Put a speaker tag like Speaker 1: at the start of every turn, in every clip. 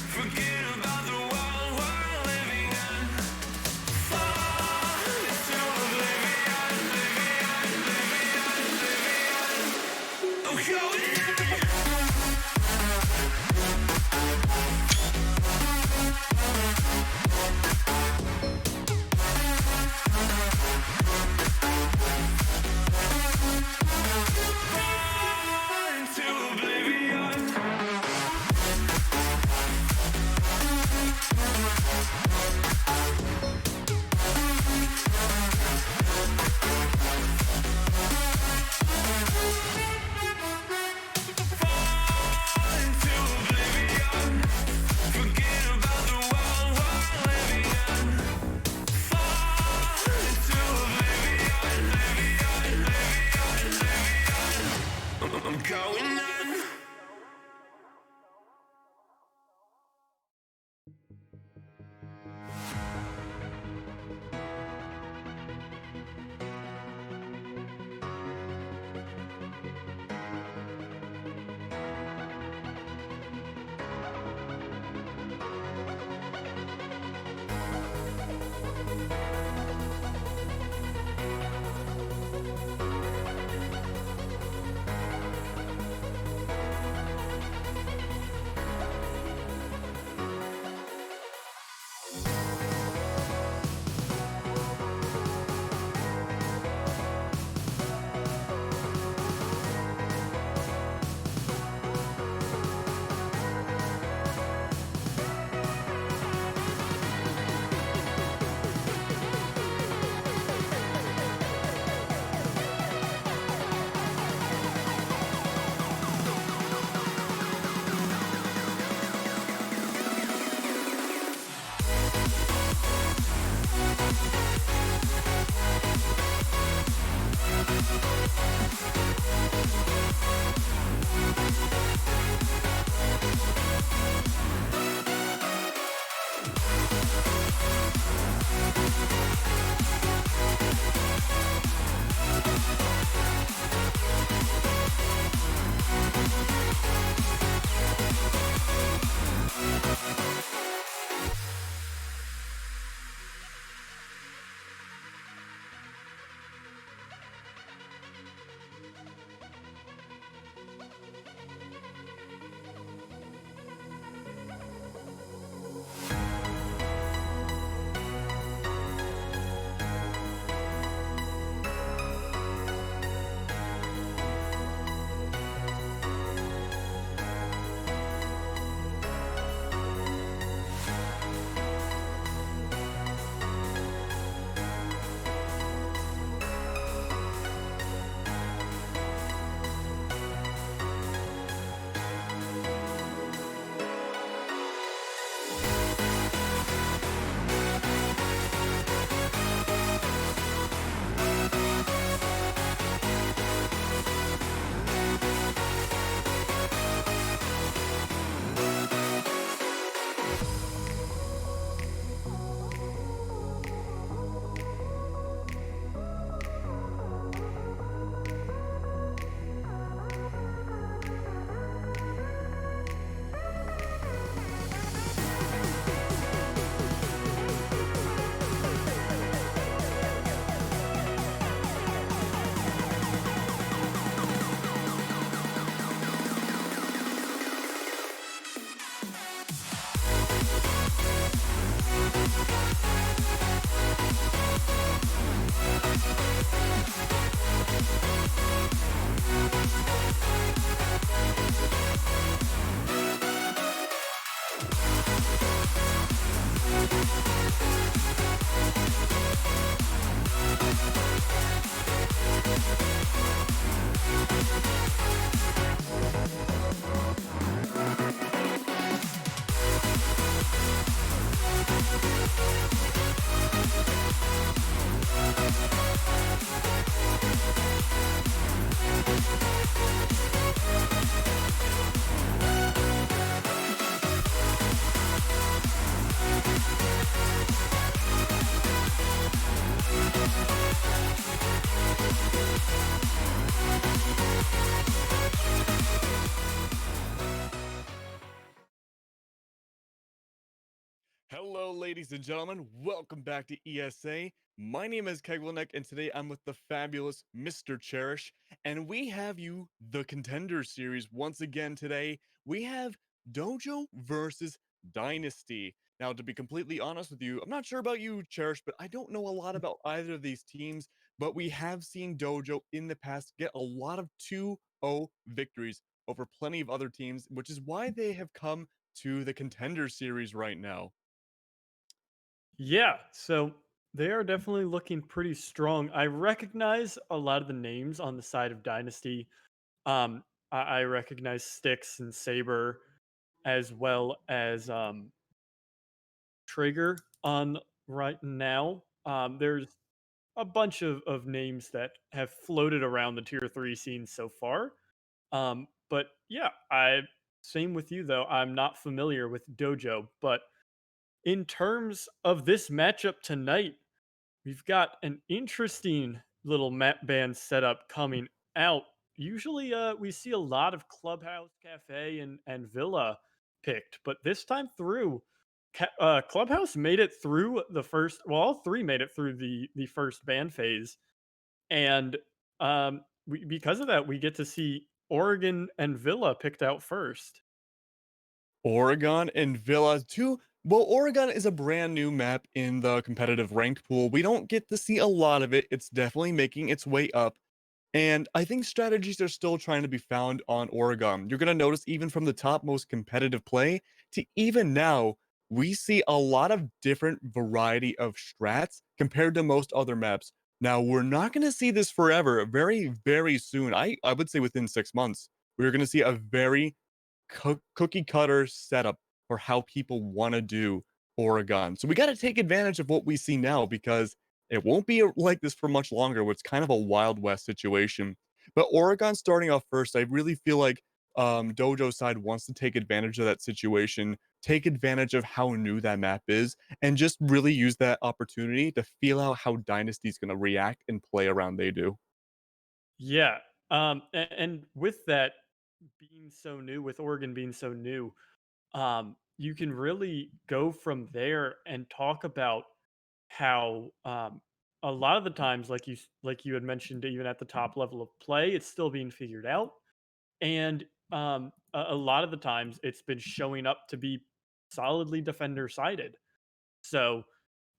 Speaker 1: Forget about the world we're living in. Fall into oblivion. Hello, ladies and gentlemen. Welcome back to ESA. My name is Keglenek, and today I'm with the fabulous Mr. Cherish. And we have you the Contender series once again today. We have Dojo versus Dynasty. Now, to be completely honest with you, I'm not sure about you, Cherish, but I don't know a lot about either of these teams. But we have seen Dojo in the past get a lot of 2-0 victories over plenty of other teams, which is why they have come to the Contender series right now.
Speaker 2: Yeah, so they are definitely looking pretty strong. I recognize a lot of the names on the side of Dynasty. I recognize Styx and Saber as well as Trigger on right now. There's a bunch of names that have floated around the tier three scene so far. But yeah, I same with you though. I'm not familiar with Dojo, but in terms of this matchup tonight, we've got an interesting little map band setup coming out. Usually, we see a lot of Clubhouse, Cafe, and Villa picked, but this time through, Clubhouse made it through the first. Well, all three made it through the first band phase, and because of that, we get to see Oregon and Villa picked out first.
Speaker 1: Oregon and Villa too. Well, Oregon is a brand new map in the competitive ranked pool. We don't get to see a lot of it. It's definitely making its way up. And I think strategies are still trying to be found on Oregon. You're going to notice even from the top most competitive play to even now, we see a lot of different variety of strats compared to most other maps. Now, we're not going to see this forever. Very, very soon. I would say within 6 months, we're going to see a very cookie cutter setup for how people want to do Oregon. So we got to take advantage of what we see now because it won't be like this for much longer. Where it's kind of a Wild West situation. But Oregon starting off first, I really feel like Dojo side wants to take advantage of that situation, take advantage of how new that map is, and just really use that opportunity to feel out how Dynasty's going to react and play around they do.
Speaker 2: Yeah. And with that being so new, with Oregon being so new, you can really go from there and talk about how a lot of the times, like you had mentioned, even at the top level of play, it's still being figured out, and a lot of the times it's been showing up to be solidly defender sided. So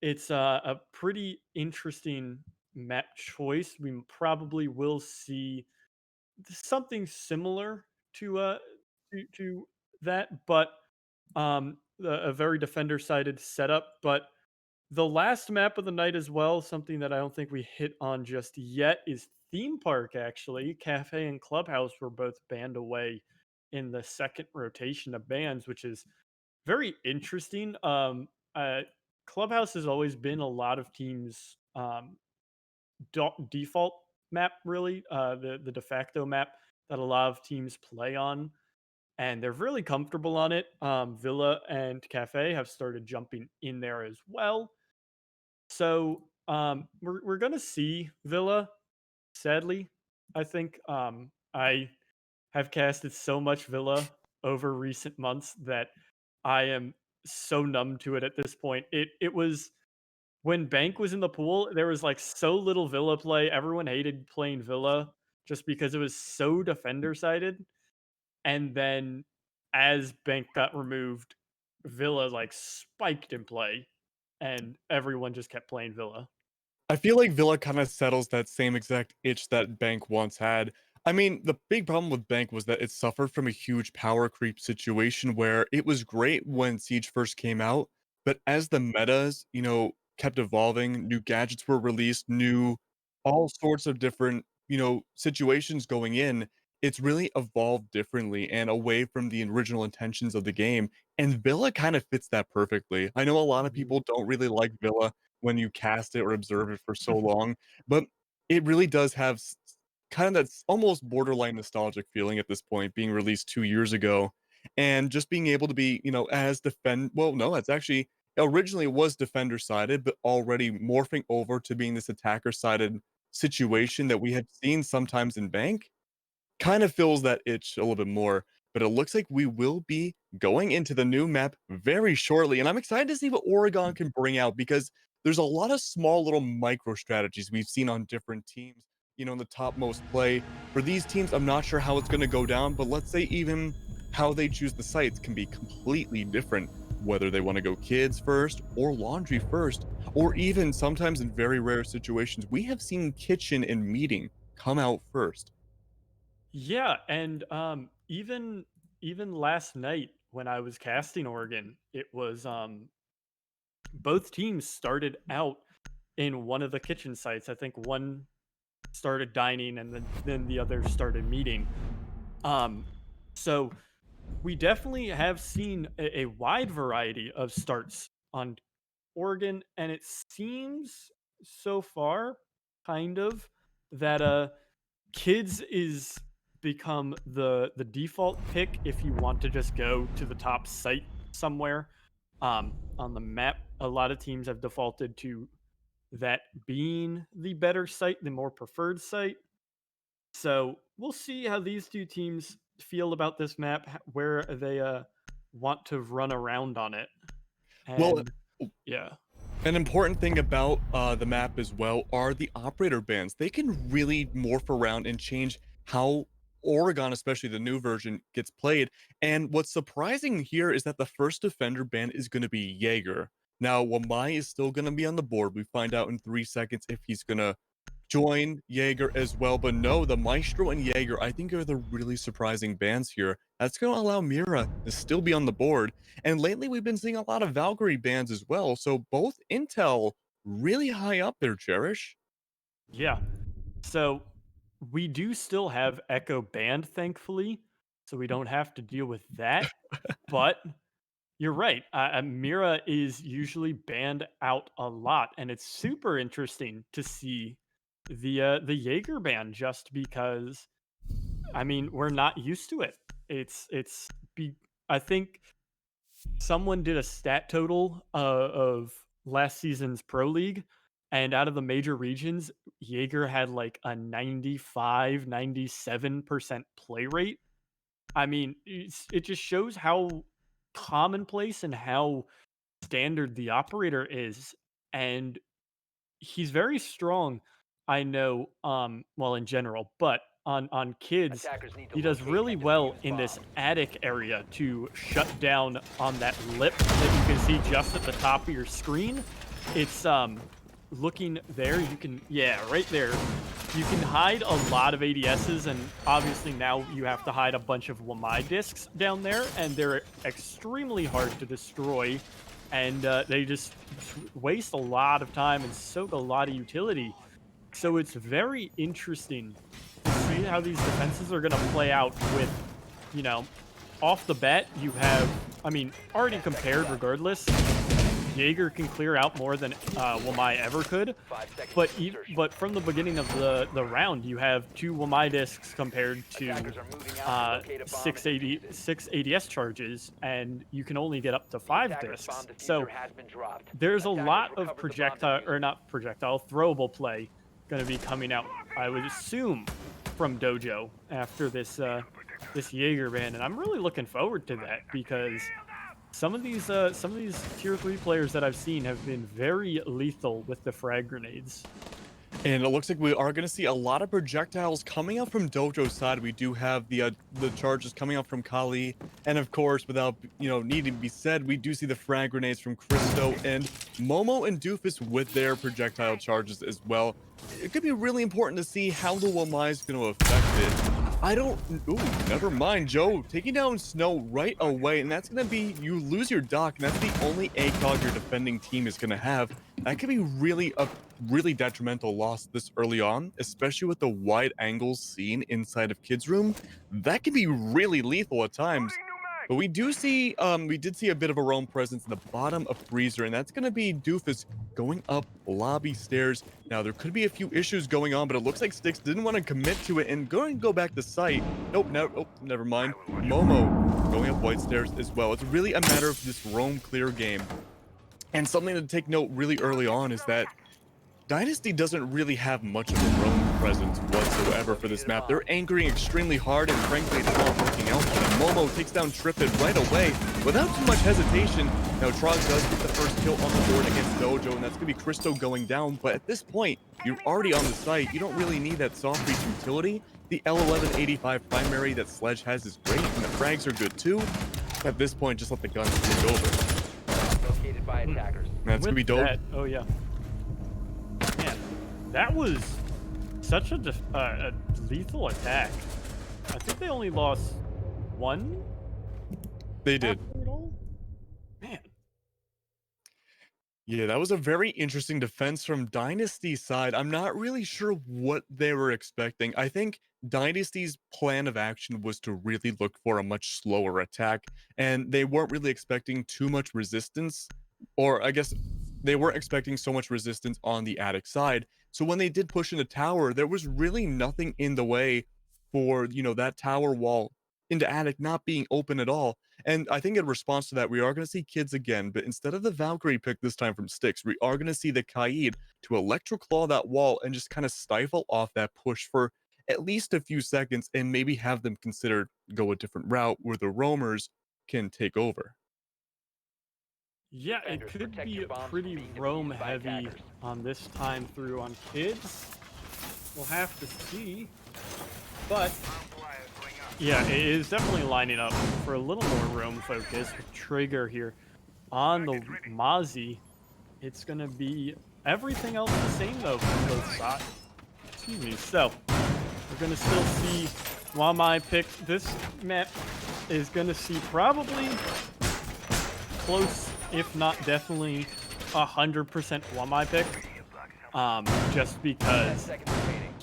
Speaker 2: it's a pretty interesting map choice. We probably will see something similar to that, but a very defender-sided setup. But the last map of the night as well, something that I don't think we hit on just yet, is theme park. Actually, cafe and clubhouse were both banned away in the second rotation of bans, which is very interesting. Clubhouse has always been a lot of teams' default map, really, the de facto map that a lot of teams play on, and they're really comfortable on it. Villa and Cafe have started jumping in there as well, so we're gonna see Villa. Sadly, I think I have casted so much Villa over recent months that I am so numb to it at this point. It was when Bank was in the pool, there was, like, so little Villa play, everyone hated playing Villa just because it was so defender-sided, and then as Bank got removed, Villa, like, spiked in play, and everyone just kept playing Villa.
Speaker 1: I feel like Villa kind of settles that same exact itch that Bank once had. I mean, the big problem with Bank was that it suffered from a huge power creep situation where it was great when Siege first came out, but as the metas, kept evolving, new gadgets were released, new all sorts of different, situations going in, it's really evolved differently and away from the original intentions of the game. And Villa kind of fits that perfectly. I know a lot of
Speaker 2: Mhm.
Speaker 1: people don't really like Villa when you cast it or observe it for so long, but it really does have kind of that almost borderline nostalgic feeling at this point, being released 2 years ago, and just being able to be, as defend. Well, no, it's actually originally was defender sided, but already morphing over to being this attacker sided situation that we had seen sometimes in Bank kind of fills that itch a little bit more. but it looks like we will be going into the new map very shortly. And I'm excited to see what Oregon can bring out because there's a lot of small little micro strategies we've seen on different teams, in the topmost play. For these teams, I'm not sure how it's going to go down, but let's say even how they choose the sites can be completely different, whether they want to go kids first or laundry first, or even sometimes in very rare situations, we have seen kitchen and meeting come out first.
Speaker 2: Yeah, and even last night when I was casting Oregon, it was both teams started out in one of the kitchen sites. I think one started dining and then the other started meeting. Um so we definitely have seen a wide variety of starts on Oregon, and it seems so far kind of that kids is become the default pick if you want to just go to the top site somewhere on the map. A lot of teams have defaulted to that being the better site, the more preferred site. So we'll see how these two teams feel about this map, where they want to run around on it.
Speaker 1: Well,
Speaker 2: And yeah,
Speaker 1: an important thing about the map as well are the operator bands. They can really morph around and change how Oregon, especially the new version, gets played. And what's surprising here is that the first defender band is going to be Jaeger. Now, Wamai is still going to be on the board. We find out in 3 seconds if he's going to join Jaeger as well. But no, the Maestro and Jaeger, I think, are the really surprising bands here. That's going to allow Mira to still be on the board. And lately, we've been seeing a lot of Valkyrie bands as well. So both Intel really high up there, Cherish.
Speaker 2: yeah. So we do still have Echo Band, thankfully, so we don't have to deal with that. But you're right. Mira is usually banned out a lot, and it's super interesting to see the Jaeger ban just because I mean we're not used to it. It's be I think someone did a stat total of last season's pro league, and out of the major regions, Jaeger had like a 97% play rate. I mean, it just shows how commonplace and how standard the operator is, and he's very strong. I know, well, in general, but on kids,
Speaker 3: Attackers need to
Speaker 2: he does
Speaker 3: locate
Speaker 2: really
Speaker 3: and
Speaker 2: well
Speaker 3: defuse
Speaker 2: in this
Speaker 3: bombs.
Speaker 2: attic area to shut down on that lip that you can see just at the top of your screen. It's looking there, you can, yeah, right there. You can hide a lot of ADSs, and obviously now you have to hide a bunch of Wamai discs down there, and they're extremely hard to destroy, and they just waste a lot of time and soak a lot of utility. So it's very interesting to see how these defenses are going to play out with, you know, off the bat, you have, I mean, already
Speaker 3: 10 seconds
Speaker 2: compared
Speaker 3: left.
Speaker 2: regardless. Jaeger can clear out more than Wamai ever could,
Speaker 3: 5 seconds
Speaker 2: but
Speaker 3: to insertion.
Speaker 2: but from the beginning of the round, you have two Wamai discs compared to
Speaker 3: Attackers are moving out to locate a bomb and defuse it.
Speaker 2: six ADS charges, and you can only get up to
Speaker 3: The
Speaker 2: 5
Speaker 3: attacker's bomb
Speaker 2: discs.
Speaker 3: diffuser
Speaker 2: So
Speaker 3: has been dropped.
Speaker 2: there's a
Speaker 3: Attackers
Speaker 2: lot of
Speaker 3: recovered the bomb
Speaker 2: projectile, or
Speaker 3: diffuser.
Speaker 2: not projectile, throwable play going to be coming out, I would assume, from Dojo after this Jaeger ban, and I'm really looking forward to that because some of these tier 3 players that I've seen have been very lethal with the frag grenades.
Speaker 1: And it looks like we are going to see a lot of projectiles coming out from Dojo's side. We do have the charges coming out from Kali, and of course, without needing to be said, we do see the frag grenades from Christo and Momo and Doofus with their projectile charges as well. It could be really important to see how the Wamai is going to affect it. I don't. Ooh, never mind, Joe. Taking down Snow right away, and that's going to be you lose your dock, and that's the only ACOG your defending team is going to have. That could be really a really detrimental loss this early on, especially with the wide angles seen inside of Kids Room. That can be really lethal at times. But we did see a bit of a roam presence in the bottom of Freezer, and that's going to be Doofus going up lobby stairs. Now, there could be a few issues going on, but it looks like Styx didn't want to commit to it and go back to site. Nope, never mind. Momo going up white stairs as well. It's really a matter of this roam clear game. And something to take note really early on is that Dynasty doesn't really have much of a roam presence whatsoever for this map. They're anchoring extremely hard, and frankly, it's not working out for them. Momo takes down Trippin right away without too much hesitation. Now, Trog does get the first kill on the board against Dojo, and that's going to be Cristo going down. But at this point, you're already on the site. You don't really need that soft reach utility. The L1185 primary that Sledge has is great, and the frags are good too. At this point, just let the guns take over.
Speaker 3: Located by attackers.
Speaker 1: That's going to be dope.
Speaker 2: Oh, yeah. Man, that was such a lethal attack. I think they only lost one.
Speaker 1: They did.
Speaker 2: Man.
Speaker 1: Yeah, that was a very interesting defense from Dynasty's side. I'm not really sure what they were expecting. I think Dynasty's plan of action was to really look for a much slower attack, and they weren't really expecting too much resistance, or I guess they weren't expecting so much resistance on the attic side. So when they did push into tower, there was really nothing in the way for, that tower wall into attic not being open at all. And I think in response to that, we are going to see kids again, but instead of the Valkyrie pick this time from Styx, we are going to see the Kaid to electroclaw that wall and just kind of stifle off that push for at least a few seconds, and maybe have them consider go a different route where the roamers can take over.
Speaker 2: Yeah, it
Speaker 3: Defenders,
Speaker 2: could
Speaker 3: protect
Speaker 2: be
Speaker 3: your bombs from
Speaker 2: pretty
Speaker 3: being
Speaker 2: roam
Speaker 3: defused by
Speaker 2: heavy
Speaker 3: attackers.
Speaker 2: on this time through on kids. We'll have to see. But yeah, it is definitely lining up for a little more roam focus with Trigger here on the Mozzie. It's gonna be everything else the same though from both sides. Excuse me. So we're gonna still see Wamai pick. This map is gonna see probably close, if not definitely 100% Wamai pick. Just because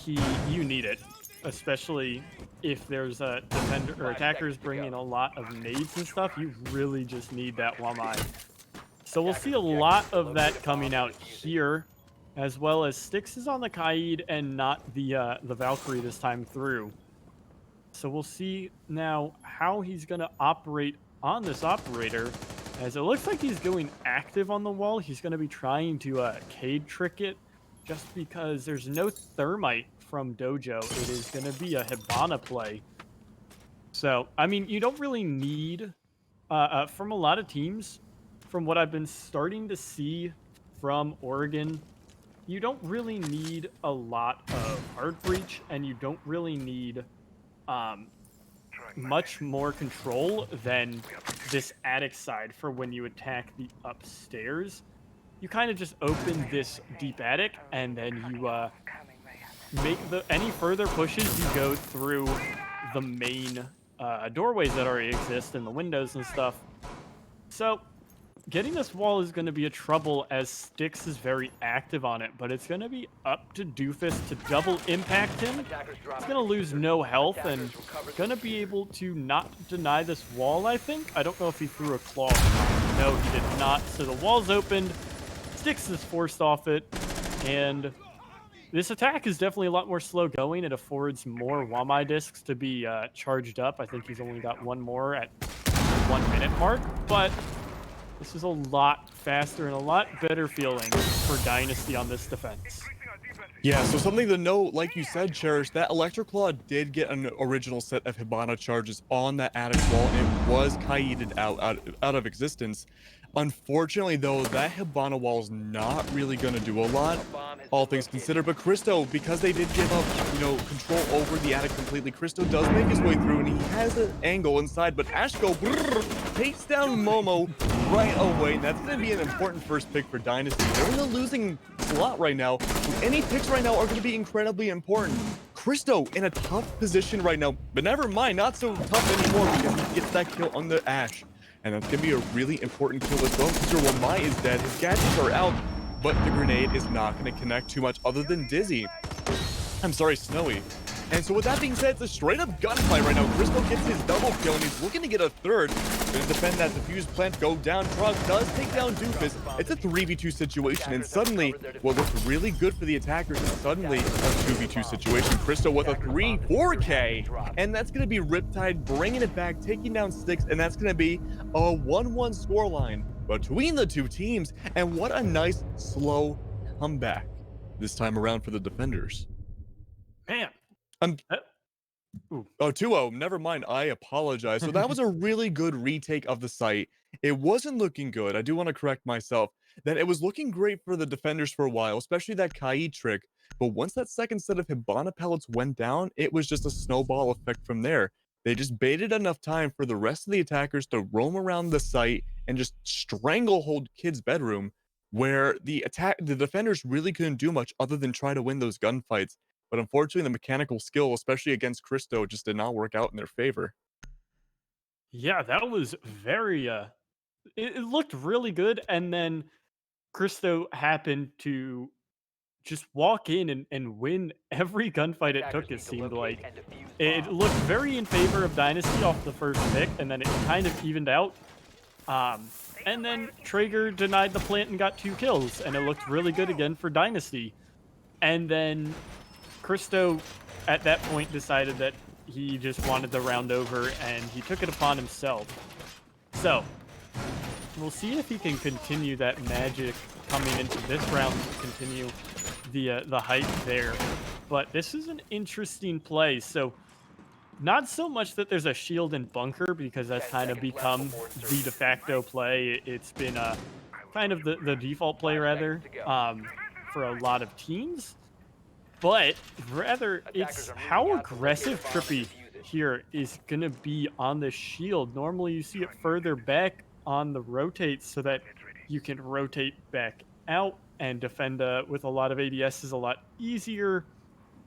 Speaker 2: you need it, especially if there's a defender or attackers bringing a lot of nades and stuff. You really just need that Wamai. So we'll see a lot of that coming out here, as well as Styx is on the Kaid and not the Valkyrie this time through. So we'll see now how he's gonna operate on this operator, as it looks like he's going active on the wall. He's gonna be trying to Kaid trick it, just because there's no thermite from Dojo. It is gonna be a Hibana play. So I mean, you don't really need from a lot of teams, from what I've been starting to see from Oregon, you don't really need a lot of hard breach, and you don't really need much more control than this attic side for when you attack the upstairs. You kind of just open this deep attic, and then you make any further pushes, you go through the main doorways that already exist and the windows and stuff. So getting this wall is going to be a trouble, as Styx is very active on it, but it's going to be up to Doofus to double impact him. He's going to lose no health and going to be able to not deny this wall, I think. I don't know if he threw a claw. No, he did not. So the wall's opened. Styx is forced off it, and this attack is definitely a lot more slow going. It affords more Wamai discs to be charged up. I think he's only got one more at the 1 minute mark, but this is a lot faster and a lot better feeling for Dynasty on this defense.
Speaker 1: Yeah, so something to note, like you said, Cherish, that Electroclaw did get an original set of Hibana charges on that attic wall, and it was Kaided out of existence. Unfortunately, though, that Hibana wall is not really going to do a lot, all things considered. But Cristo, because they did give up, control over the attic completely, Cristo does make his way through, and he has an angle inside. But Ashko takes down Momo right away. And that's going to be an important first pick for Dynasty. They're in a losing slot right now. Any picks right now are going to be incredibly important. Cristo in a tough position right now, but never mind, not so tough anymore, because he gets that kill on the Ash. And that's going to be a really important kill as well. Mr. Wamai is dead. His gadgets are out, but the grenade is not going to connect too much other than Dizzy. I'm sorry, Snowy. And so with that being said, it's a straight up gunfight right now. Cristo gets his double kill, and he's looking to get a third. Going to defend that defused plant, go down. Trog does take down Doofus. It's a 3v2 situation, and suddenly, what looked really good for the attackers is suddenly a 2v2 situation. Cristo with a 3-4K, and that's going to be Riptide bringing it back, taking down Styx, and that's going to be a 1-1 scoreline between the two teams. And what a nice, slow comeback this time around for the defenders. I'm
Speaker 2: Uh, ooh.
Speaker 1: Oh, 2-0. Never mind. I apologize. So that was a really good retake of the site. It wasn't looking good. I do want to correct myself. That it was looking great for the defenders for a while, especially that Kai trick. But once that second set of Hibana pellets went down, it was just a snowball effect from there. They just baited enough time for the rest of the attackers to roam around the site and just stranglehold Kid's bedroom, where the defenders really couldn't do much other than try to win those gunfights. But unfortunately, the mechanical skill, especially against Christo, just did not work out in their favor.
Speaker 2: Yeah, that was very it looked really good, and then Christo happened to just walk in and win every gunfight it took,
Speaker 3: Attackers
Speaker 2: it
Speaker 3: need to
Speaker 2: seemed
Speaker 3: locate
Speaker 2: like.
Speaker 3: and defuse
Speaker 2: It
Speaker 3: bombs.
Speaker 2: looked very in favor of Dynasty off the first pick, and then it kind of evened out. Um, and then Traeger denied the plant and got 2 kills, and it looked really good again for Dynasty. And then Christo, at that point, decided that he just wanted the round over, and he took it upon himself. So, we'll see if he can continue that magic coming into this round to continue the hype there. But this is an interesting play. So, not so much that there's a shield and bunker because that's
Speaker 3: 10
Speaker 2: kind of
Speaker 3: seconds left
Speaker 2: become
Speaker 3: before
Speaker 2: the
Speaker 3: insertion.
Speaker 2: de facto play. It's been kind of the default play
Speaker 3: 5
Speaker 2: rather
Speaker 3: seconds to go.
Speaker 2: for a lot of teams. But rather,
Speaker 3: Attackers
Speaker 2: it's
Speaker 3: are moving
Speaker 2: how
Speaker 3: out to locate a
Speaker 2: aggressive
Speaker 3: bomb and
Speaker 2: Trippy
Speaker 3: defuse it.
Speaker 2: here is going to be on the shield. Normally, you see it further back on the rotates so that you can rotate back out and defend with a lot of ADS is a lot easier.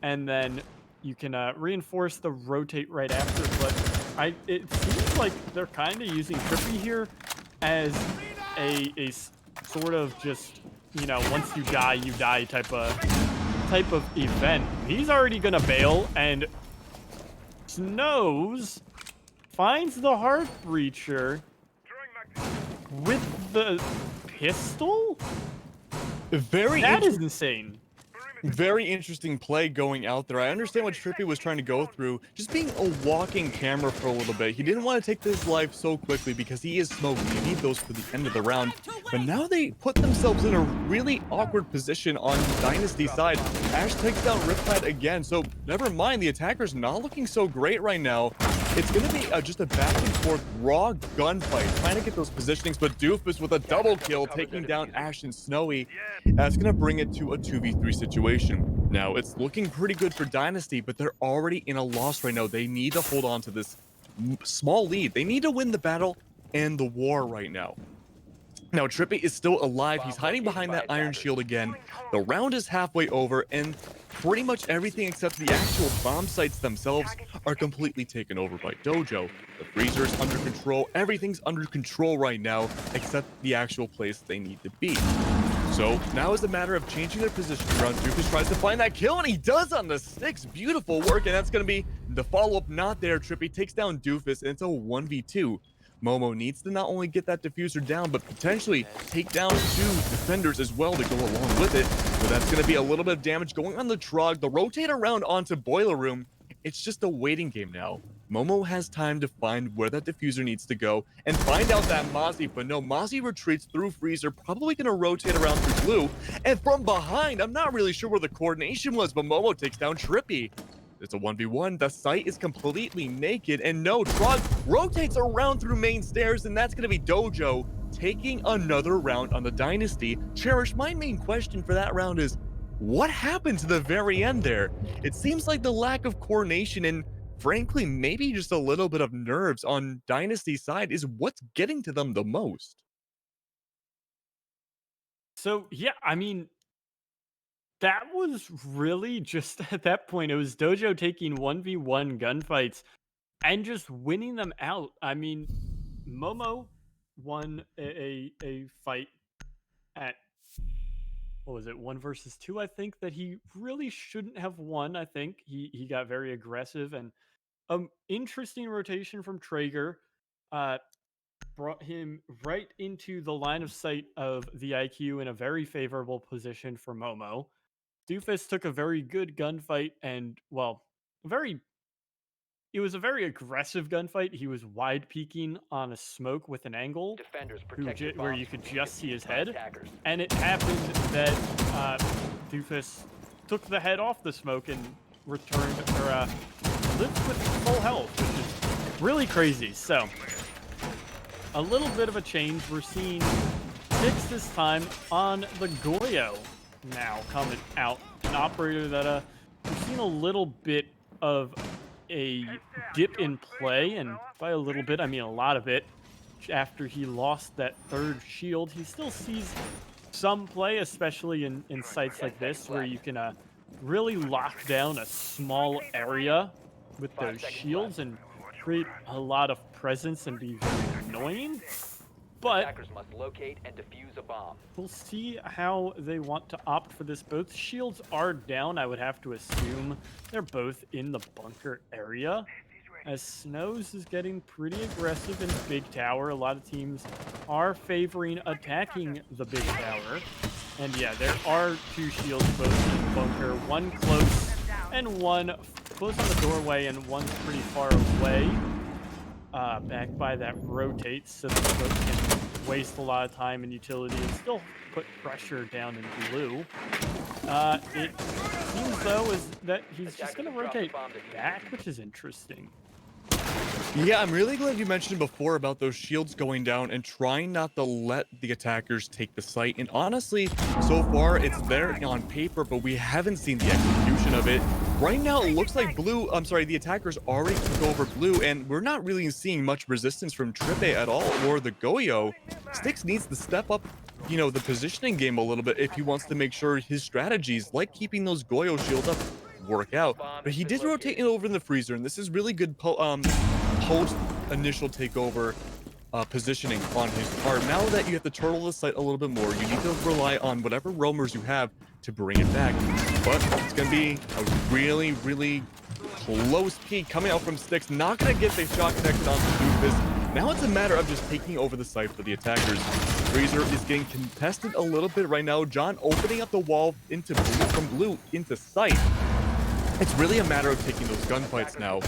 Speaker 2: And then you can reinforce the rotate right after. But it seems like they're kind of using Trippy here as sort of just, once you die type of event. He's already gonna bail, and Snows finds the heart breacher with the pistol.
Speaker 1: Very
Speaker 2: That is
Speaker 1: interesting.
Speaker 2: insane.
Speaker 1: Very interesting play going out there. I understand what Trippy was trying to go through, just being a walking camera for a little bit. He didn't want to take this life so quickly because he is smoking. You need those for the end of the round. But now they put themselves in a really awkward position on Dynasty side. Ash takes down Riptide again, so never mind. The attacker's not looking so great right now. It's going to be just a back and forth raw gunfight, trying to get those positionings, but Doofus with a double kill, taking down Ash and Snowy. That's going to bring it to a 2v3 situation. Now, it's looking pretty good for Dynasty, but they're already in a loss right now. They need to hold on to this small lead. They need to win the battle and the war right now. Now, Trippy is still alive. He's hiding behind that iron shield again. The round is halfway over, and pretty much everything except the actual bomb sites themselves are completely taken over by Dojo. The freezer is under control. Everything's under control right now, except the actual place they need to be. So now is a matter of changing their position around. Doofus tries to find that kill, and he does on the 6. Beautiful work, and that's going to be the follow-up not there. Trippy takes down Doofus, and it's a 1v2. Momo needs to not only get that diffuser down, but potentially take down 2 defenders as well to go along with it. So that's going to be a little bit of damage going on the Trog. The rotate around onto Boiler Room. It's just a waiting game now. Momo has time to find where that diffuser needs to go and find out that Mozzie, but no, Mozzie retreats through Freezer, probably going to rotate around through Blue, and from behind, I'm not really sure where the coordination was, but Momo takes down Trippy. It's a 1v1. The site is completely naked, and no, Trog rotates around through main stairs, and that's going to be Dojo taking another round on the Dynasty. Cherish, my main question for that round is, what happened to the very end there? It seems like the lack of coordination and, frankly, maybe just a little bit of nerves on Dynasty's side is what's getting to them the most.
Speaker 2: So yeah, I mean, that was really just at that point. It was Dojo taking 1v1 gunfights and just winning them out. I mean, Momo won a fight at, what was it, 1 versus 2, I think, that he really shouldn't have won. I think he got very aggressive, and interesting rotation from Traeger brought him right into the line of sight of the IQ in a very favorable position for Momo. Doofus took a very good gunfight, and well, very it was a very aggressive gunfight. He was wide peeking on a smoke with an angle
Speaker 3: Defenders protect your
Speaker 2: where
Speaker 3: bombs
Speaker 2: you
Speaker 3: from
Speaker 2: could
Speaker 3: being
Speaker 2: just see
Speaker 3: defused
Speaker 2: his
Speaker 3: by
Speaker 2: head.
Speaker 3: attackers.
Speaker 2: And it happened that Doofus took the head off the smoke and returned or lived with full health, which is really crazy. So a little bit of a change. We're seeing 6 this time on the Goyo now coming out. An operator that we've seen a little bit of a dip in play, and by a little bit I mean a lot of it. After he lost that 3rd shield, he still sees some play, especially in sites like this where you can really lock down a small area with those shields and create a lot of presence and be very annoying. But
Speaker 3: Attackers must locate and defuse a bomb.
Speaker 2: we'll see how they want to opt for this. Both shields are down. I would have to assume they're both in the bunker area, as Snows is getting pretty aggressive in Big Tower. A lot of teams are favoring attacking the Big Tower. And yeah, there are 2 shields both in bunker. One close and one close on the doorway, and one's pretty far away. Back by that rotates, so that both can waste a lot of time and utility and still put pressure down in blue. It seems though is that he's just going to rotate back, which is interesting.
Speaker 1: Yeah, I'm really glad you mentioned before about those shields going down and trying not to let the attackers take the site. And honestly, so far it's there on paper, but we haven't seen the execution of it. Right now, it looks like the attackers already took over blue, and we're not really seeing much resistance from Trippe at all, or the Goyo. Styx needs to step up, the positioning game a little bit if he wants to make sure his strategies, like keeping those Goyo shields up, work out. But he did rotate it over in the freezer, and this is really good post initial takeover positioning on his part. Now that you have to turtle the site a little bit more, you need to rely on whatever roamers you have to bring it back. But it's going to be a really, really close peek coming out from Styx. Not going to get the shot connected on the Doofus. Now it's a matter of just taking over the site for the attackers. Freezer is getting contested a little bit right now. John opening up the wall into blue, from blue into site. It's really a matter of taking those gunfights now.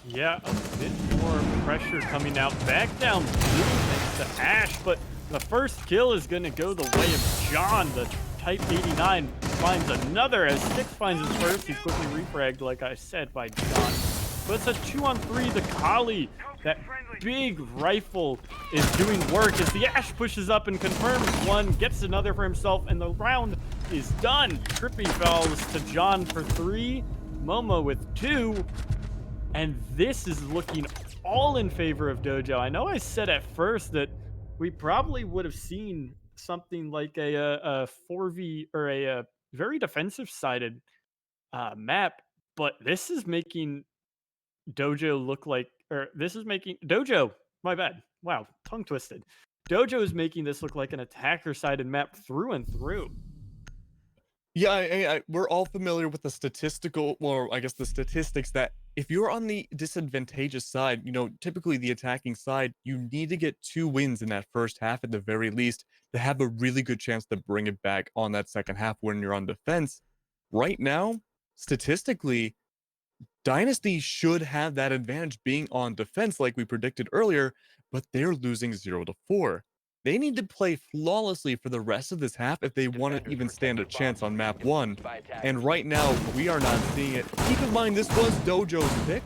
Speaker 2: Yeah, a bit more pressure coming out back down blue thanks to Ash, but the first kill is going to go the way of John. The Type 89 finds another as Styx finds his first. He's quickly refragged, like I said, by John. But it's a 2-on-3. The Kali, that big rifle, is doing work as the Ash pushes up and confirms one, gets another for himself, and the round is done. Trippy falls to John for 3, Momo with 2. And this is looking all in favor of Dojo. I know I said at first that we probably would have seen something like a 4v or a very defensive-sided map, but this is making Dojo look like, or this is making Dojo. My bad. Wow, tongue twisted. Dojo is making this look like an attacker-sided map through and through.
Speaker 1: Yeah, we're all familiar with the the statistics that if you're on the disadvantageous side, typically the attacking side, you need to get 2 wins in that first half at the very least to have a really good chance to bring it back on that second half when you're on defense. Right now, statistically, Dynasty should have that advantage being on defense like we predicted earlier, but they're losing 0-4. They need to play flawlessly for the rest of this half if they want to even stand a chance on map 1. And right now, we are not seeing it. Keep in mind, this was Dojo's pick.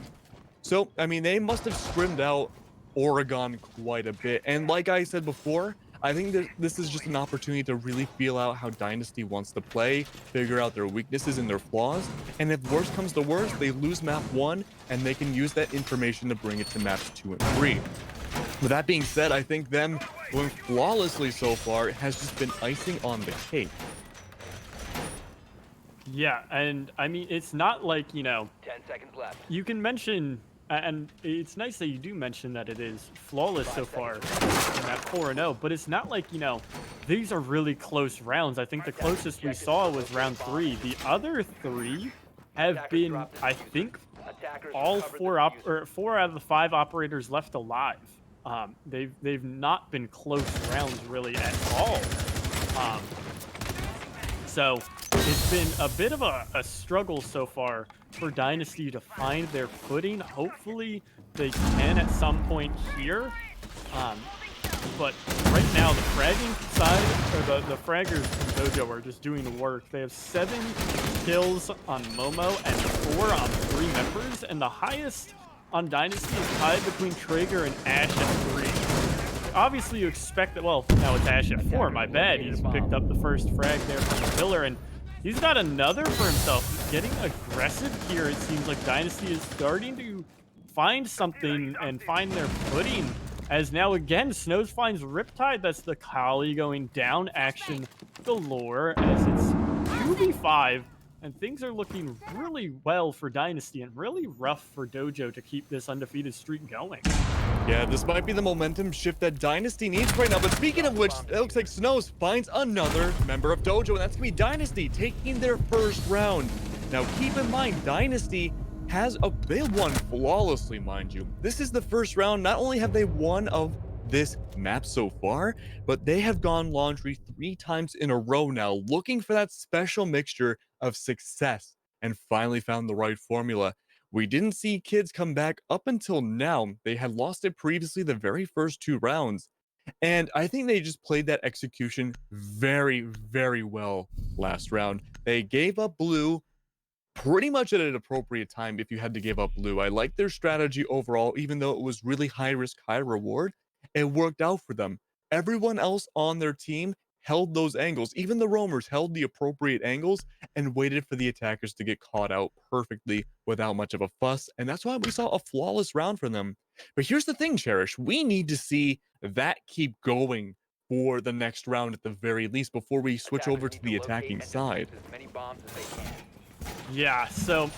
Speaker 1: So, they must have scrimmed out Oregon quite a bit. And like I said before, I think that this is just an opportunity to really feel out how Dynasty wants to play, figure out their weaknesses and their flaws. And if worst comes to worst, they lose map 1, and they can use that information to bring it to maps 2 and 3. With that being said, I think them going flawlessly so far has just been icing on the cake.
Speaker 2: Yeah, and it's not like,
Speaker 3: 10 seconds left.
Speaker 2: you can mention, and it's nice that you do mention that it is flawless so far in that 4-0, but it's not like, these are really close rounds. I think the closest we saw was round 3. The other 3 have been, I think, all 4 out of the 5 operators left alive. They've not been close rounds really at all. So it's been a bit of a struggle so far for Dynasty to find their footing. Hopefully they can at some point here. but right now the fragging side, or the fraggers from Dojo are just doing the work. They have 7 kills on Momo and 4 on 3 members, and the highest on Dynasty is tied between Traeger and Ash at 3. Obviously, you expect that. Well, now it's Ash at 4. My bad. He's picked up the first frag there from the pillar, and he's got another for himself. He's getting aggressive here. It seems like Dynasty is starting to find something and find their footing. As now again, Snows finds Riptide. That's the Kali going down action galore as it's 2v5. And things are looking really well for Dynasty and really rough for Dojo to keep this undefeated streak going.
Speaker 1: Yeah, this might be the momentum shift that Dynasty needs right now. But speaking of which, it looks like Snows finds another member of Dojo, and that's going to be Dynasty taking their first round. Now, keep in mind, Dynasty they won flawlessly, mind you. This is the first round. Not only have they won of this map so far, but they have gone laundry 3 times in a row now, looking for that special mixture of success and finally found the right formula. We didn't see kids come back up until now. They had lost it previously the very first 2 rounds. And I think they just played that execution very, very well last round. They gave up blue pretty much at an appropriate time if you had to give up blue. I like their strategy overall, even though it was really high risk, high reward. It worked out for them. Everyone else on their team held those angles. Even the roamers held the appropriate angles and waited for the attackers to get caught out perfectly without much of a fuss. And that's why we saw a flawless round from them. But here's the thing, Cherish. We need to see that keep going for the next round at the very least before we switch over to the attacking side.
Speaker 3: As many bombs as they can.
Speaker 2: Yeah, so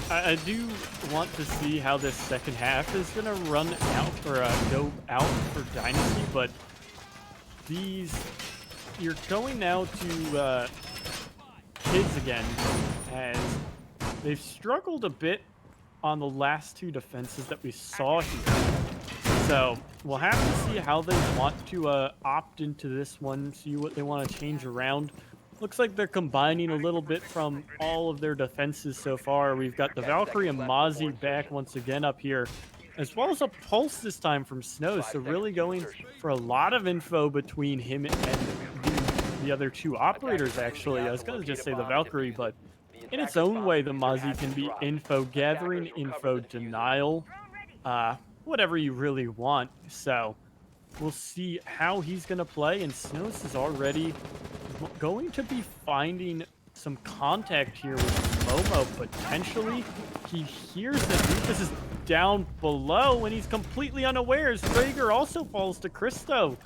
Speaker 2: I do want to see how this second half is going to run out or go out for Dynasty, but you're going now to kids again, as they've struggled a bit on the last 2 defenses that we saw here. So we'll have to see how they want to opt into this one, see what they want to change around. Looks like they're combining a little bit from all of their defenses so far. We've got the Valkyrie and Mozzie back once again up here, as well as a Pulse this time from Snows. So really going for a lot of info between him and the other 2 operators, actually. I was going to just say the Valkyrie, but in its own way, the Mozzie can be info gathering, info denial, whatever you really want. So we'll see how he's going to play, and Snows is already going to be finding some contact here with Momo, potentially. He hears that Rufus is down below, and he's completely unaware as Traeger also falls to Christo.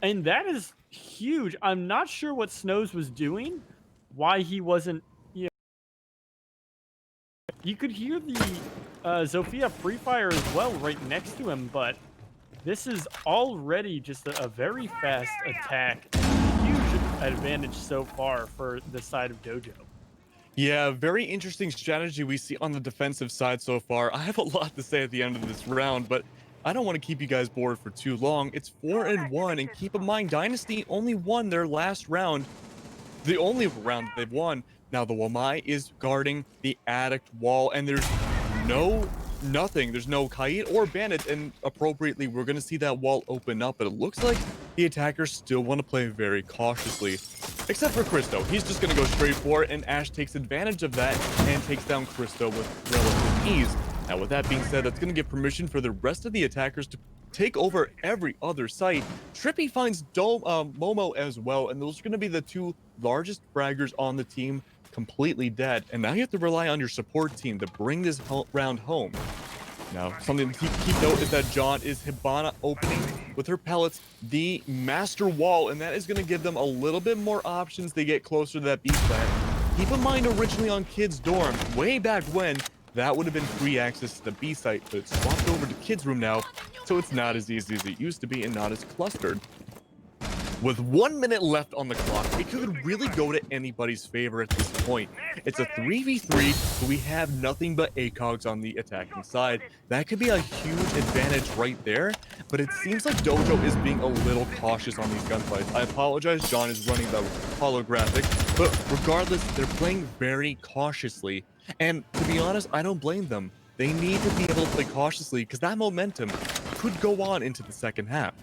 Speaker 2: And that is huge. I'm not sure what Snows was doing, why he wasn't, you could hear the Zofia pre-fire as well right next to him, but this is already just a very fast attack. Huge advantage so far for the side of Dojo.
Speaker 1: Yeah, very interesting strategy we see on the defensive side so far. I have a lot to say at the end of this round, but I don't want to keep you guys bored for too long. It's 4-1, and keep in mind, Dynasty only won their last round, the only round that they've won. Now, the Wamai is guarding the Addict wall, and there's nothing. There's no Kite or Bandit, and appropriately, we're going to see that wall open up, but it looks like the attackers still want to play very cautiously. Except for Christo. He's just going to go straight for it, and Ash takes advantage of that and takes down Christo with relative ease. Now, with that being said, that's going to give permission for the rest of the attackers to take over every other site. Trippy finds Momo as well, and those are going to be the 2 largest fraggers on the team completely dead. And now you have to rely on your support team to bring this round home. Now, something to keep note is that John is Hibana opening with her pellets the master wall, and that is going to give them a little bit more options to get closer to that B plant. Keep in mind, originally on Kids Dorm, way back when, that would have been free access to the B site, but it's swapped over to Kids Room now, so it's not as easy as it used to be and not as clustered. With 1 minute left on the clock, it could really go to anybody's favor at this point. It's a 3v3, but we have nothing but ACOGs on the attacking side. That could be a huge advantage right there, but it seems like Dojo is being a little cautious on these gunfights. I apologize, John is running the holographic, but regardless, they're playing very cautiously. And to be honest, I don't blame them. They need to be able to play cautiously because that momentum could go on into the second half.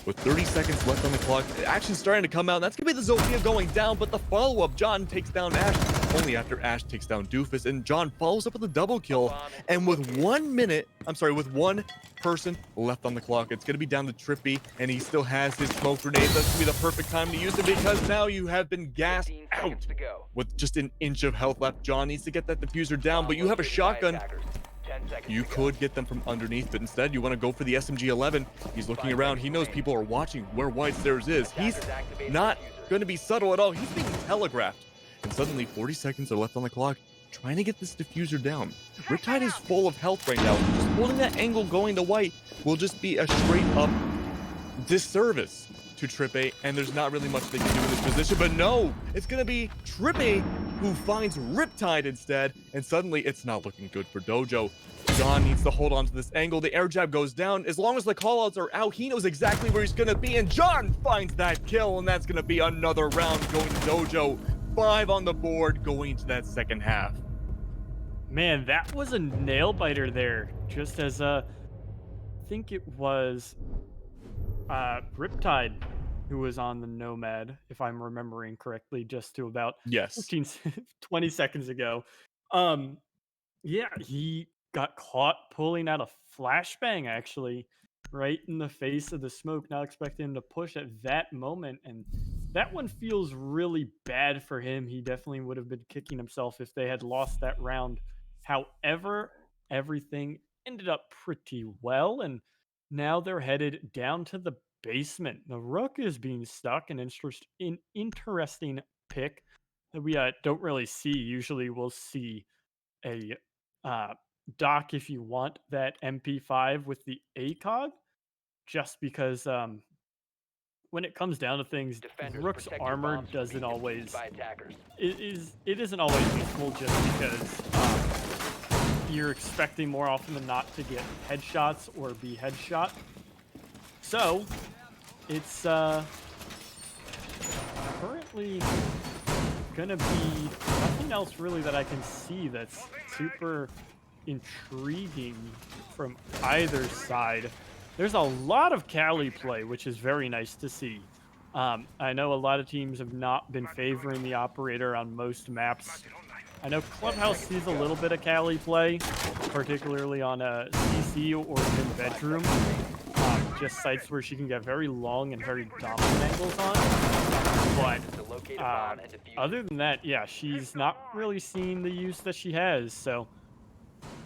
Speaker 1: with 30 seconds left on the clock. Action's starting to come out. That's going to be the Zofia going down, but the follow-up, John takes down Ash only after Ash takes down Doofus, and John follows up with a double kill. And with 1 minute, with one person left on the clock, it's going to be down to Trippy, and he still has his smoke grenades. That's going to be the perfect time to use it because now you have been gassed out with just an inch of health left. John needs to get that diffuser down, but you have a shotgun. You could get them from underneath, but instead you want to go for the SMG-11. He's looking around. He knows people are watching where White Stairs is. He's not going to be subtle at all. He's being telegraphed. And suddenly 40 seconds are left on the clock, trying to get this diffuser down. Riptide is full of health right now. Just holding that angle going to White will just be a straight up disservice to Trippe, and there's not really much they can do in this position. But no, it's going to be Trippe who finds Riptide instead, and suddenly it's not looking good for Dojo. John needs to hold on to this angle. The air jab goes down. As long as the callouts are out, he knows exactly where he's going to be, and John finds that kill, and that's going to be another round going to Dojo. 5 on the board going into that second half.
Speaker 2: Man, that was a nail biter there. Just as I think it was Riptide who was on the Nomad, if I'm remembering correctly, just to about
Speaker 1: Yes.
Speaker 2: 15, 20 seconds ago. Yeah, he got caught pulling out a flashbang actually right in the face of the smoke, not expecting him to push at that moment, and that one feels really bad for him. He definitely would have been kicking himself if they had lost that round. However, everything ended up pretty well, and now they're headed down to the basement. The Rook is being stuck, an interesting pick that we don't really see. Usually we'll see a dock if you want that MP5 with the ACOG, just because when it comes down to things, Rook's armor doesn't always it isn't always useful, just because you're expecting more often than not to get headshots or be headshot. So it's currently gonna be nothing else really that I can see that's super intriguing from either side. There's a lot of Cali play, which is very nice to see. I know a lot of teams have not been favoring the operator on most maps. I know Clubhouse sees a little bit of Cali play, particularly on a CC or in bedroom. Just sites where she can get very long and very dominant angles on. But other than that, yeah, she's not really seeing the use that she has. So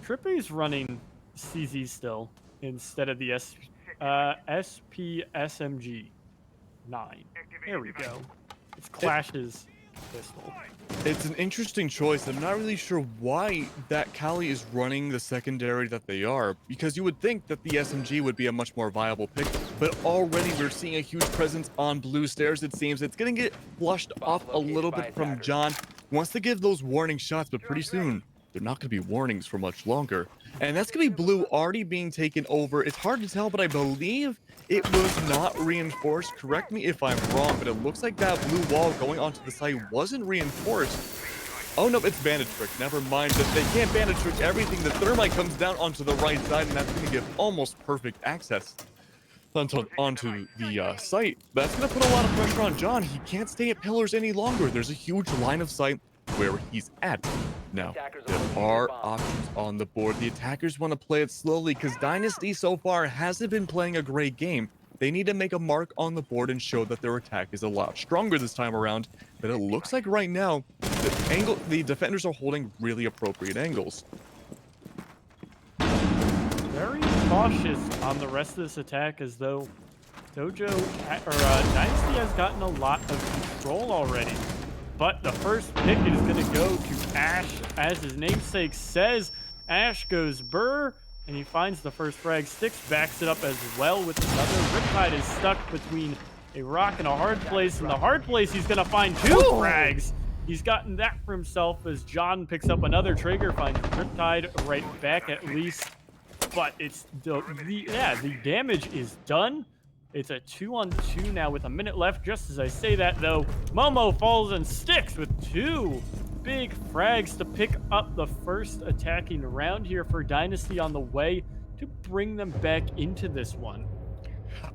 Speaker 2: Trippy's running CZ still instead of the SPSMG 9. There we go. It's Clash's pistol.
Speaker 1: It's an interesting choice. I'm not really sure why that Cali is running the secondary that they are, because you would think that the SMG would be a much more viable pick, but already we're seeing a huge presence on blue stairs. It seems it's going to get flushed off a little bit from John. Wants to give those warning shots, but pretty soon they're not going to be warnings for much longer. And that's going to be blue already being taken over. It's hard to tell, but I believe it was not reinforced. Correct me if I'm wrong, but it looks like that blue wall going onto the site wasn't reinforced. Oh no, it's bandit trick. Never mind that they can't bandit trick everything. The thermite comes down onto the right side, and that's going to give almost perfect access onto the site. That's going to put a lot of pressure on John. He can't stay at pillars any longer. There's a huge line of sight where he's at. Now, there are options on the board. The attackers want to play it slowly because Dynasty so far hasn't been playing a great game. They need to make a mark on the board and show that their attack is a lot stronger this time around. But it looks like right now, the defenders are holding really appropriate angles.
Speaker 2: Very cautious on the rest of this attack, as though Dojo or Dynasty has gotten a lot of control already. But the first pick is going to go to Ash. As his namesake says, Ash goes burr, and he finds the first frag. Styx backs it up as well with another. Riptide is stuck between a rock and a hard place. In the hard place, he's going to find 2 frags. He's gotten that for himself as John picks up another trigger, finds Riptide right back at least. But it's the damage is done. It's a 2-on-2 now with a minute left. Just as I say that, though, Momo falls and Styx with 2 big frags to pick up the first attacking round here for Dynasty on the way to bring them back into this one.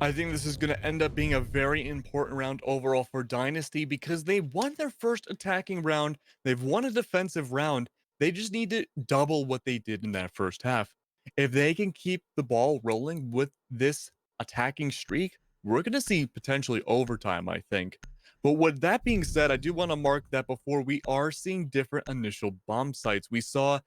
Speaker 1: I think this is going to end up being a very important round overall for Dynasty because they won their first attacking round. They've won a defensive round. They just need to double what they did in that first half. If they can keep the ball rolling with this attacking streak, we're going to see potentially overtime, I think. But with that being said, I do want to mark that before we are seeing different initial bomb sites. We saw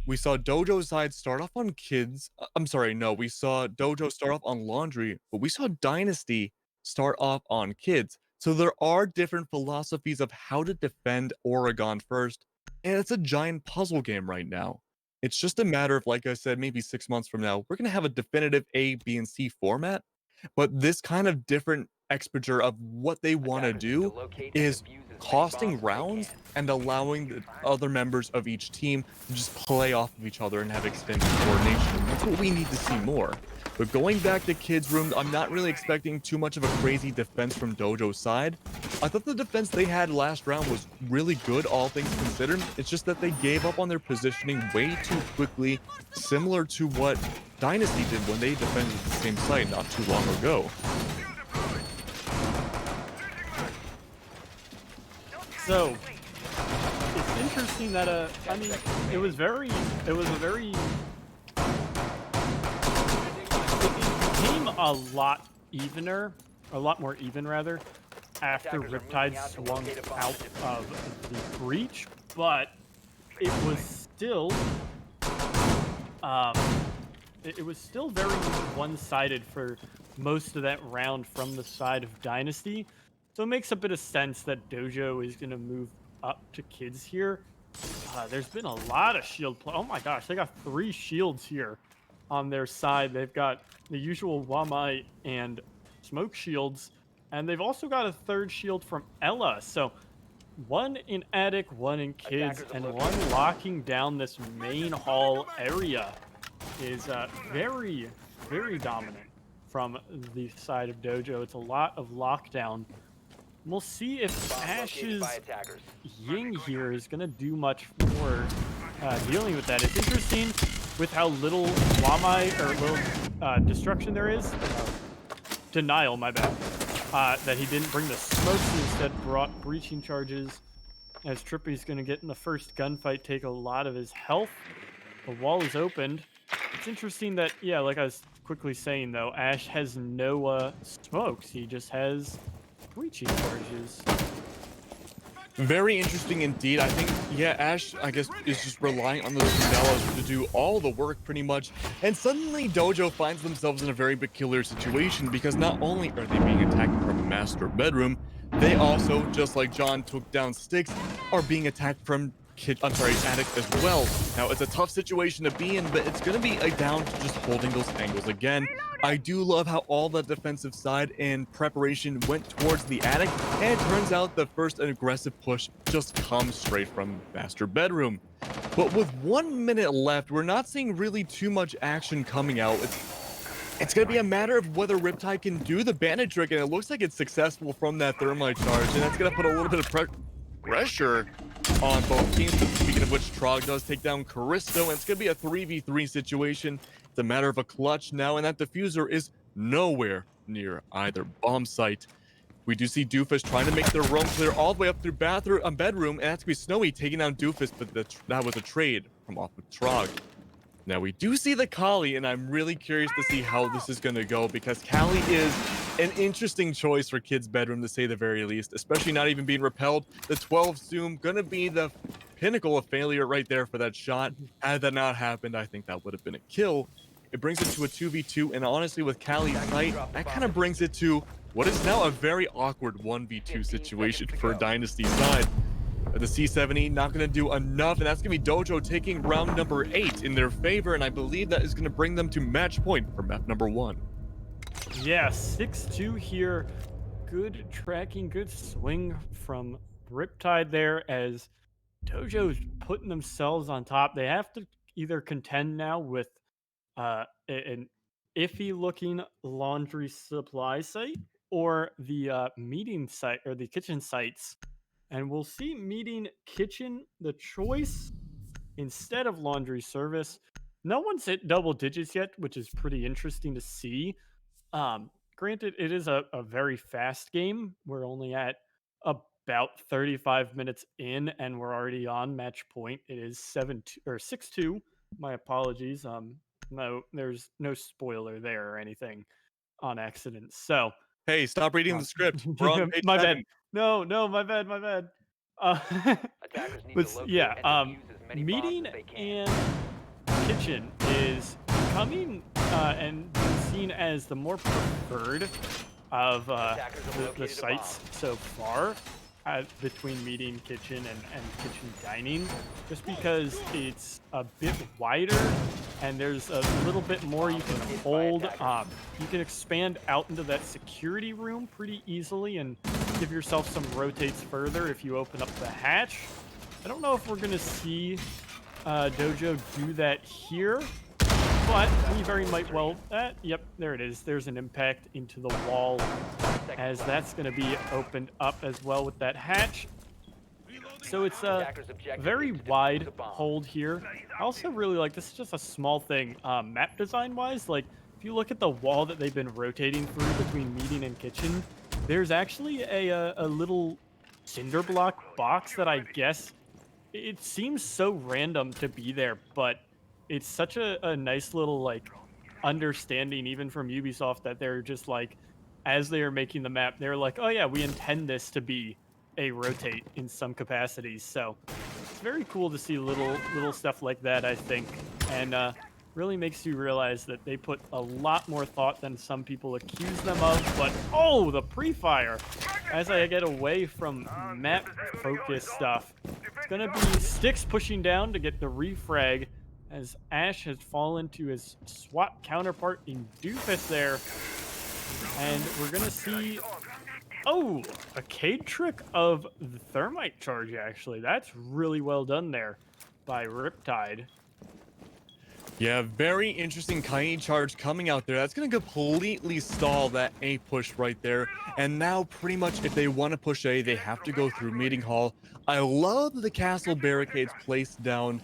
Speaker 1: Dojo side start off on kids. I'm sorry, no, we saw Dojo start off on laundry, but we saw Dynasty start off on kids. So there are different philosophies of how to defend Oregon first, and it's a giant puzzle game right now. It's just a matter of, like I said, maybe 6 months from now, we're going to have a definitive A, B, and C format. But this kind of different expenditure of what they want to
Speaker 3: Attackers need to
Speaker 1: do
Speaker 3: locate and
Speaker 1: is
Speaker 3: defuse as many
Speaker 1: costing
Speaker 3: bombs as they
Speaker 1: rounds
Speaker 3: can.
Speaker 1: and allowing the other members of each team to just play off of each other and have extended coordination. That's what we need to see more. But going back to kids' room, I'm not really expecting too much of a crazy defense from Dojo's side. I thought the defense they had last round was really good, all things considered. It's just that they gave up on their positioning way too quickly, similar to what Dynasty did when they defended the same site not too long ago.
Speaker 2: So it's interesting that I mean, it was very, it was a very, it became a lot evener, a lot more even rather, after
Speaker 3: Attackers are
Speaker 2: Riptide
Speaker 3: moving out to
Speaker 2: swung
Speaker 3: locate a bomb
Speaker 2: out
Speaker 3: and defuse
Speaker 2: of the breach, but it was still, um, it was still very one-sided for most of that round from the side of Dynasty. So it makes a bit of sense that Dojo is going to move up to kids here. There's been a lot of shield play. Oh my gosh, they got 3 shields here on their side. They've got the usual Wamai and smoke shields, and they've also got a 3rd shield from Ella. So 1 in attic, 1 in kids,
Speaker 3: Attackers have
Speaker 2: and
Speaker 3: located
Speaker 2: 1 locking down this main hall area is very, very dominant from the side of Dojo. It's a lot of lockdown. We'll see if
Speaker 3: bomb located
Speaker 2: Ash's
Speaker 3: by attackers.
Speaker 2: Ying here is going to do much more dealing with that. It's interesting with how little Wamai, or little destruction there is. Denial, my bad. That he didn't bring the smokes and instead brought breaching charges. As Trippy's going to get in the first gunfight, take a lot of his health. The wall is opened. It's interesting that, yeah, like I was quickly saying, though, Ash has no smokes. He just has breaching charges.
Speaker 1: Very interesting indeed. I think, yeah, Ash, I guess, is just relying on those Candelas to do all the work pretty much. And suddenly Dojo finds themselves in a very peculiar situation because not only are they being attacked from master bedroom, they also, just like John took down Sticks, are being attacked from attic as well. Now, it's a tough situation to be in, but it's going to be down to just holding those angles again. I do love how all the defensive side and preparation went towards the attic, and it turns out the first aggressive push just comes straight from master bedroom. But with 1 minute left, we're not seeing really too much action coming out. It's going to be a matter of whether Riptide can do the bandit trick, and it looks like it's successful from that thermite charge, and that's going to put a little bit of pressure on both teams. Speaking of which, Trog does take down Callisto, and it's going to be a 3v3 situation. It's a matter of a clutch now, and that diffuser is nowhere near either bomb site. We do see Doofus trying to make their roam clear all the way up through bedroom, and that's going to be Snowy taking down Doofus, but that was a trade from off of Trog. Now, we do see the Kali, and I'm really curious to see how this is going to go, because Kali is an interesting choice for kids' bedroom, to say the very least, especially not even being repelled. The 12 Zoom going to be the pinnacle of failure right there for that shot. Had that not happened, I think that would have been a kill. It brings it to a 2v2, and honestly, with Kali's fight, that kind of brings it to what is now a very awkward 1v2 situation for Dynasty side. The C70 not going to do enough, and that's going to be Dojo taking round number 8 in their favor, and I believe that is going to bring them to match point for map number 1.
Speaker 2: Yeah, 6-2 here. Good tracking, good swing from Riptide there as Dojo's putting themselves on top. They have to either contend now with an iffy looking laundry supply site or the meeting site or the kitchen sites. And we'll see meeting kitchen the choice instead of laundry service. No one's hit double digits yet, which is pretty interesting to see. granted, it is a very fast game. We're only at about 35 minutes in, and we're already on match point. It is 7-2 or 6-2. My apologies. No, there's no spoiler there or anything on accident. So,
Speaker 1: Hey, stop reading the
Speaker 2: um,
Speaker 1: script. We're on
Speaker 2: yeah,
Speaker 1: page
Speaker 2: my bad.
Speaker 1: 7.
Speaker 2: No, no, my bad, my bad. Uh,
Speaker 3: Attackers need
Speaker 2: but
Speaker 3: to locate
Speaker 2: yeah,
Speaker 3: and defuse as many bombs
Speaker 2: meeting
Speaker 3: as they can.
Speaker 2: and kitchen is becoming and being seen as the more preferred of
Speaker 3: Attackers have
Speaker 2: the
Speaker 3: located a
Speaker 2: sites
Speaker 3: bomb.
Speaker 2: so far between meeting kitchen and kitchen dining, just because it's a bit wider and there's a little bit more you can hold. You can expand out into that security room pretty easily and give yourself some rotates further if you open up the hatch. I don't know if we're gonna see Dojo do that here, but we very might well. Yep, there it is. There's an impact into the wall, as that's going to be opened up as well with that hatch. So it's a
Speaker 3: Attackers' objective
Speaker 2: very
Speaker 3: is to defuse
Speaker 2: wide
Speaker 3: a bomb.
Speaker 2: hold here. I also really like this. Is just a small thing, map design wise. Like if you look at the wall that they've been rotating through between meeting and kitchen, there's actually a little cinder block box that I guess it seems so random to be there, but it's such a nice little like understanding even from Ubisoft that they're just like as they are making the map, they're like, oh yeah, we intend this to be a rotate in some capacities. So it's very cool to see little stuff like that, I think. And really makes you realize that they put a lot more thought than some people accuse them of. But oh, the pre-fire! As I get away from map focus stuff, it's gonna be Sticks pushing down to get the refrag as Ash has fallen to his SWAT counterpart in Doofus there. And we're gonna see, oh, a Cade trick of the thermite charge, actually. That's really well done there by Riptide.
Speaker 1: Yeah, very interesting Kaini charge coming out there. That's going to completely stall that A push right there. And now, pretty much, if they want to push A, they have to go through Meeting Hall. I love the castle barricades placed down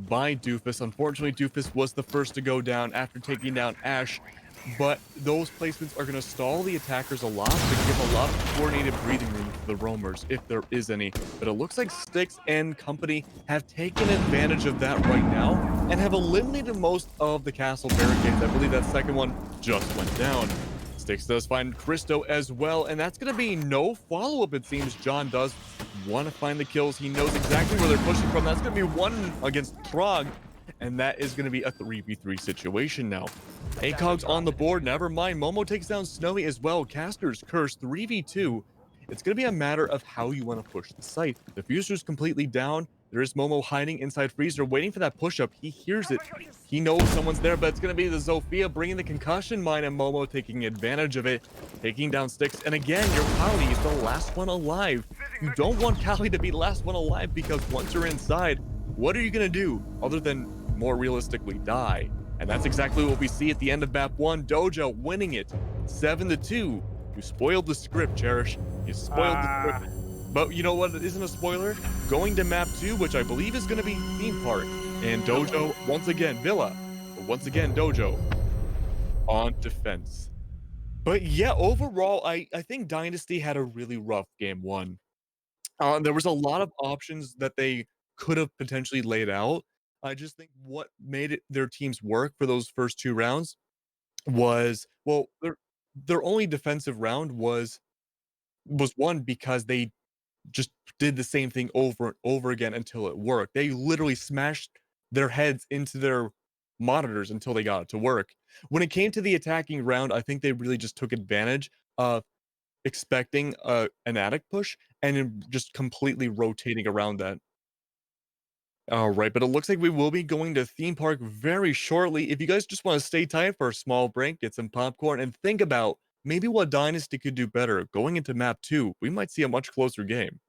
Speaker 1: by Doofus. Unfortunately, Doofus was the first to go down after taking down Ash. But those placements are going to stall the attackers a lot to give a lot of coordinated breathing room to the roamers, if there is any. But it looks like Styx and company have taken advantage of that right now and have eliminated most of the castle barricades. I believe that second one just went down. Styx does find Christo as well, and that's going to be no follow-up, it seems. John does want to find the kills. He knows exactly where they're pushing from. That's going to be one against Trog, and that is going to be a 3v3 situation now. ACOG's on the board. Never mind. Momo takes down Snowy as well. Caster's Curse 3v2. It's going to be a matter of how you want to push the site. The Fuser's completely down. There is Momo hiding inside Freezer, waiting for that push-up. He hears it. He knows someone's there, but it's going to be the Zofia bringing the concussion mine, and Momo taking advantage of it, taking down Sticks. And again, your Kali is the last one alive. You don't want Kali to be the last one alive, because once you're inside, what are you going to do other than more realistically die? And that's exactly what we see at the end of map 1. Dojo winning it 7-2. You spoiled the script, Cherish. You spoiled the script. But you know what isn't a spoiler? Going to map 2, which I believe is going to be Theme Park. And Dojo, once again, Villa. But once again, Dojo on defense. But yeah, overall, I think Dynasty had a really rough game 1. There was a lot of options that they could have potentially laid out. I just think what made it their teams work for those first 2 rounds was, well, their only defensive round was won because they just did the same thing over and over again until it worked. They literally smashed their heads into their monitors until they got it to work. When it came to the attacking round, I think they really just took advantage of expecting an attic push and then just completely rotating around that. All right, but it looks like we will be going to theme park very shortly. If you guys just want to stay tight for a small break, get some popcorn, and think about maybe what Dynasty could do better going into map 2, we might see a much closer game.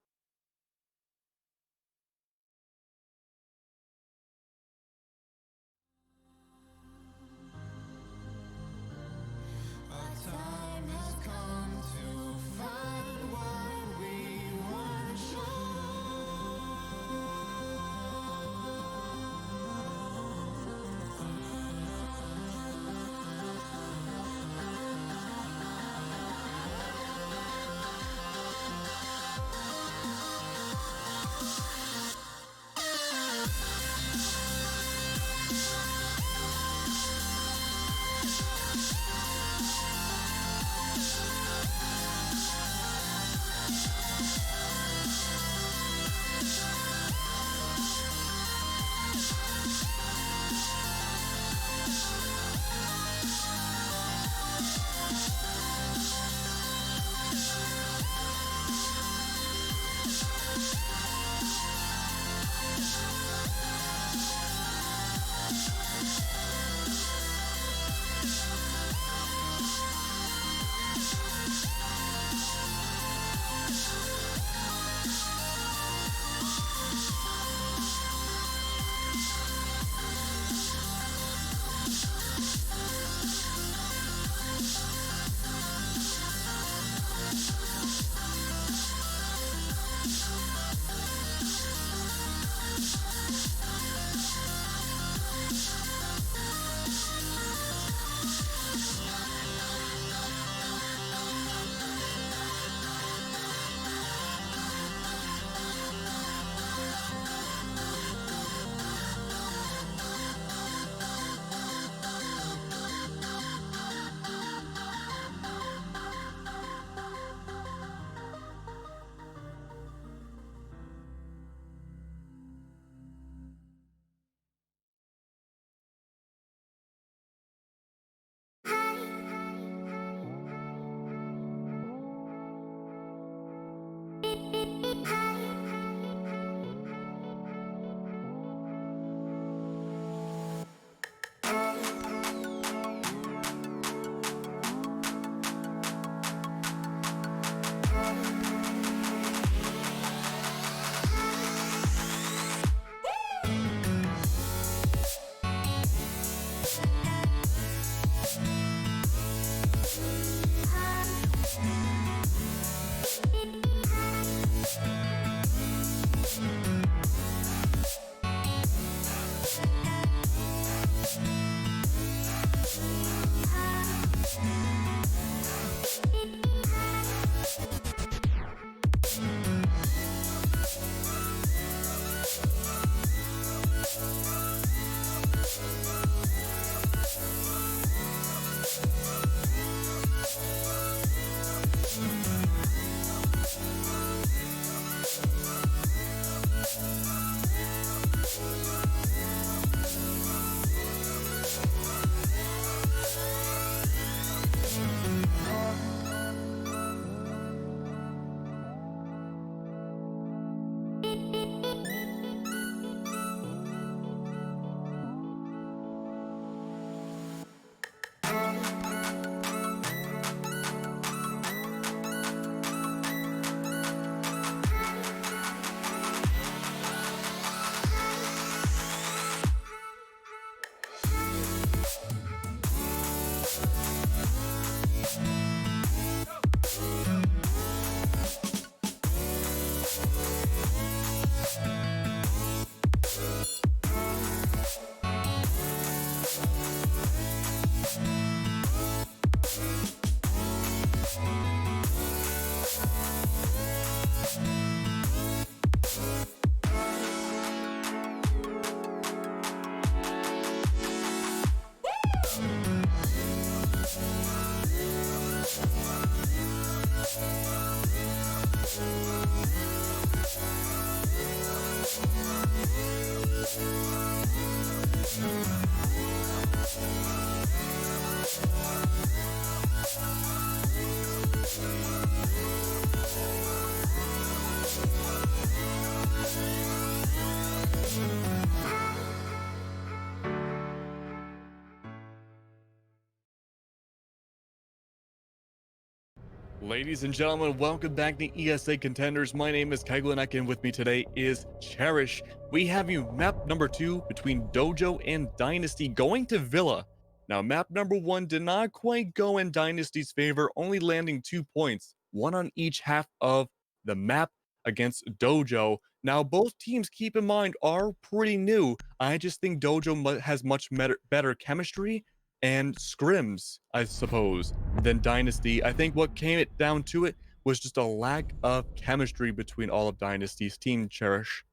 Speaker 1: Ladies and gentlemen, welcome back to ESA Contenders. My name is Keglanek, and with me today is Cherish. We have you map number 2 between Dojo and Dynasty going to Villa. Now, map number 1 did not quite go in Dynasty's favor, only landing 2 points, one on each half of the map against Dojo. Now, both teams, keep in mind, are pretty new. I just think Dojo has much better chemistry and scrims, I suppose, than Dynasty. I think what came it down to it was just a lack of chemistry between all of Dynasty's team, Cherish.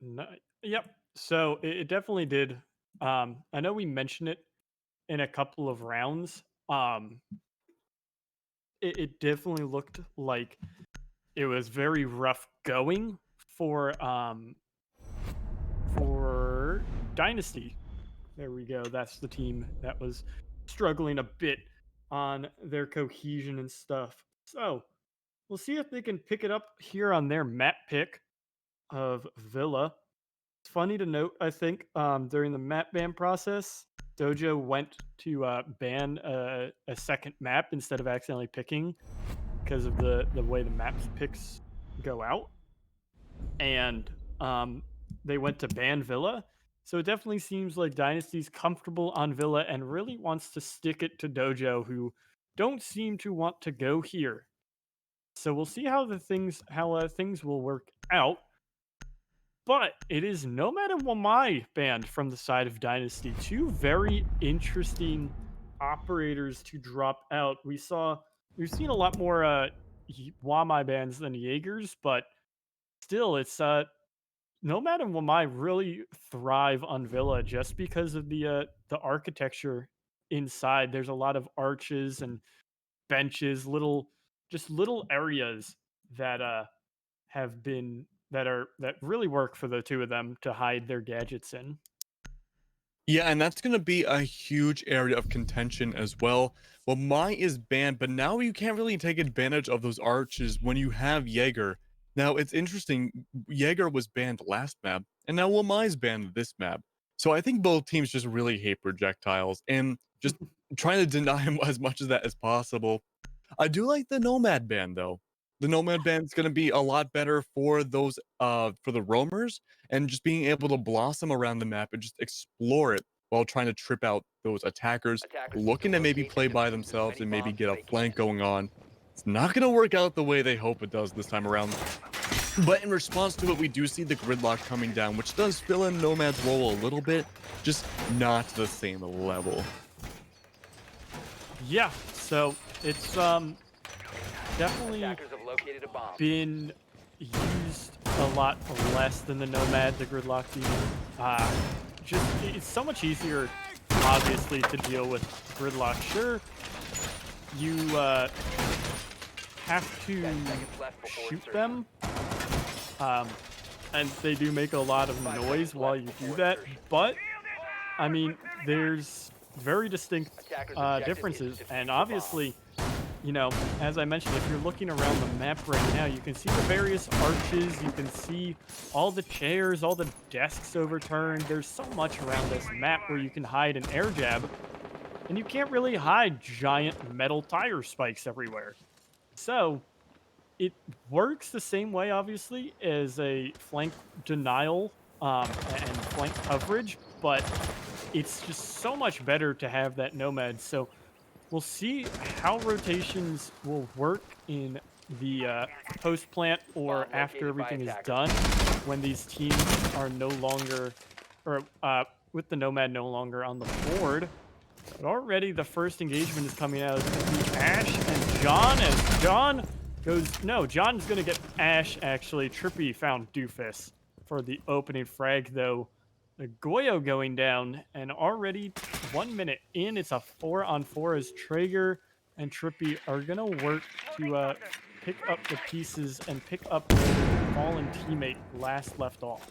Speaker 2: No, yep. So it definitely did. I know we mentioned it in a couple of rounds. It definitely looked like it was very rough going for Dynasty. There we go. That's the team that was struggling a bit on their cohesion and stuff. So we'll see if they can pick it up here on their map pick of Villa. It's funny to note, I think, during the map ban process, Dojo went to ban a second map instead of accidentally picking because of the way the maps picks go out. And they went to ban Villa. So it definitely seems like Dynasty's comfortable on Villa and really wants to stick it to Dojo, who don't seem to want to go here. So we'll see how things will work out. But it is Nomad and Wamai banned from the side of Dynasty. Two very interesting operators to drop out. We've seen a lot more Wamai bans than Jaegers, but still, it's Nomad and Wamai really thrive on Villa just because of the architecture inside. There's a lot of arches and benches, little areas that have been that really work for the two of them to hide their gadgets in.
Speaker 1: Yeah, and that's going to be a huge area of contention as well. Well, Mai is banned, but now you can't really take advantage of those arches when you have Jaeger. Now, it's interesting, Jaeger was banned last map, and now Wamai's banned this map. So I think both teams just really hate projectiles and just trying to deny him as much of that as possible. I do like the Nomad band though. The Nomad band's gonna be a lot better for those for the roamers and just being able to blossom around the map and just explore it while trying to trip out those attackers
Speaker 3: Attackers need to
Speaker 1: looking to maybe
Speaker 3: locate
Speaker 1: play
Speaker 3: and
Speaker 1: by
Speaker 3: defuse as
Speaker 1: themselves
Speaker 3: many
Speaker 1: and maybe
Speaker 3: bombs
Speaker 1: get
Speaker 3: as
Speaker 1: a
Speaker 3: they
Speaker 1: flank
Speaker 3: can.
Speaker 1: going on. It's not gonna work out the way they hope it does this time around. But in response to it, we do see the gridlock coming down, which does fill in Nomad's role a little bit, just not to the same level.
Speaker 2: Yeah, so it's definitely
Speaker 3: Attackers have located a bomb.
Speaker 2: been used a lot less than the Nomad, the gridlock demon. It's so much easier, obviously, to deal with gridlock. Sure, you have to
Speaker 3: 10 seconds left before
Speaker 2: shoot
Speaker 3: insertion.
Speaker 2: them, and they do make a lot of
Speaker 3: 5
Speaker 2: noise
Speaker 3: seconds
Speaker 2: while
Speaker 3: left
Speaker 2: you do
Speaker 3: before
Speaker 2: that.
Speaker 3: insertion.
Speaker 2: But I mean, there's very distinct
Speaker 3: Attackers' objective is
Speaker 2: differences,
Speaker 3: to defuse
Speaker 2: and
Speaker 3: the bomb.
Speaker 2: obviously, you know, as I mentioned, if you're looking around the map right now, you can see the various arches, you can see all the chairs, all the desks overturned. There's so much around this map where you can hide an air jab, and you can't really hide giant metal tire spikes everywhere. So it works the same way, obviously, as a flank denial and flank coverage, but it's just so much better to have that Nomad. So we'll see how rotations will work in the post plant or
Speaker 3: Bomb
Speaker 2: after
Speaker 3: located by
Speaker 2: everything is
Speaker 3: attackers.
Speaker 2: done, when these teams are no longer, or with the Nomad no longer on the board. But already the first engagement is coming out. It's going to be Ash and John, as John goes, no, John's going to get Ash, actually. Trippy found Doofus for the opening frag, though. The Goyo going down, and already 1 minute in, it's a 4-on-4 as Traeger and Trippy are going to work to pick up the pieces and pick up where their fallen teammate last left off.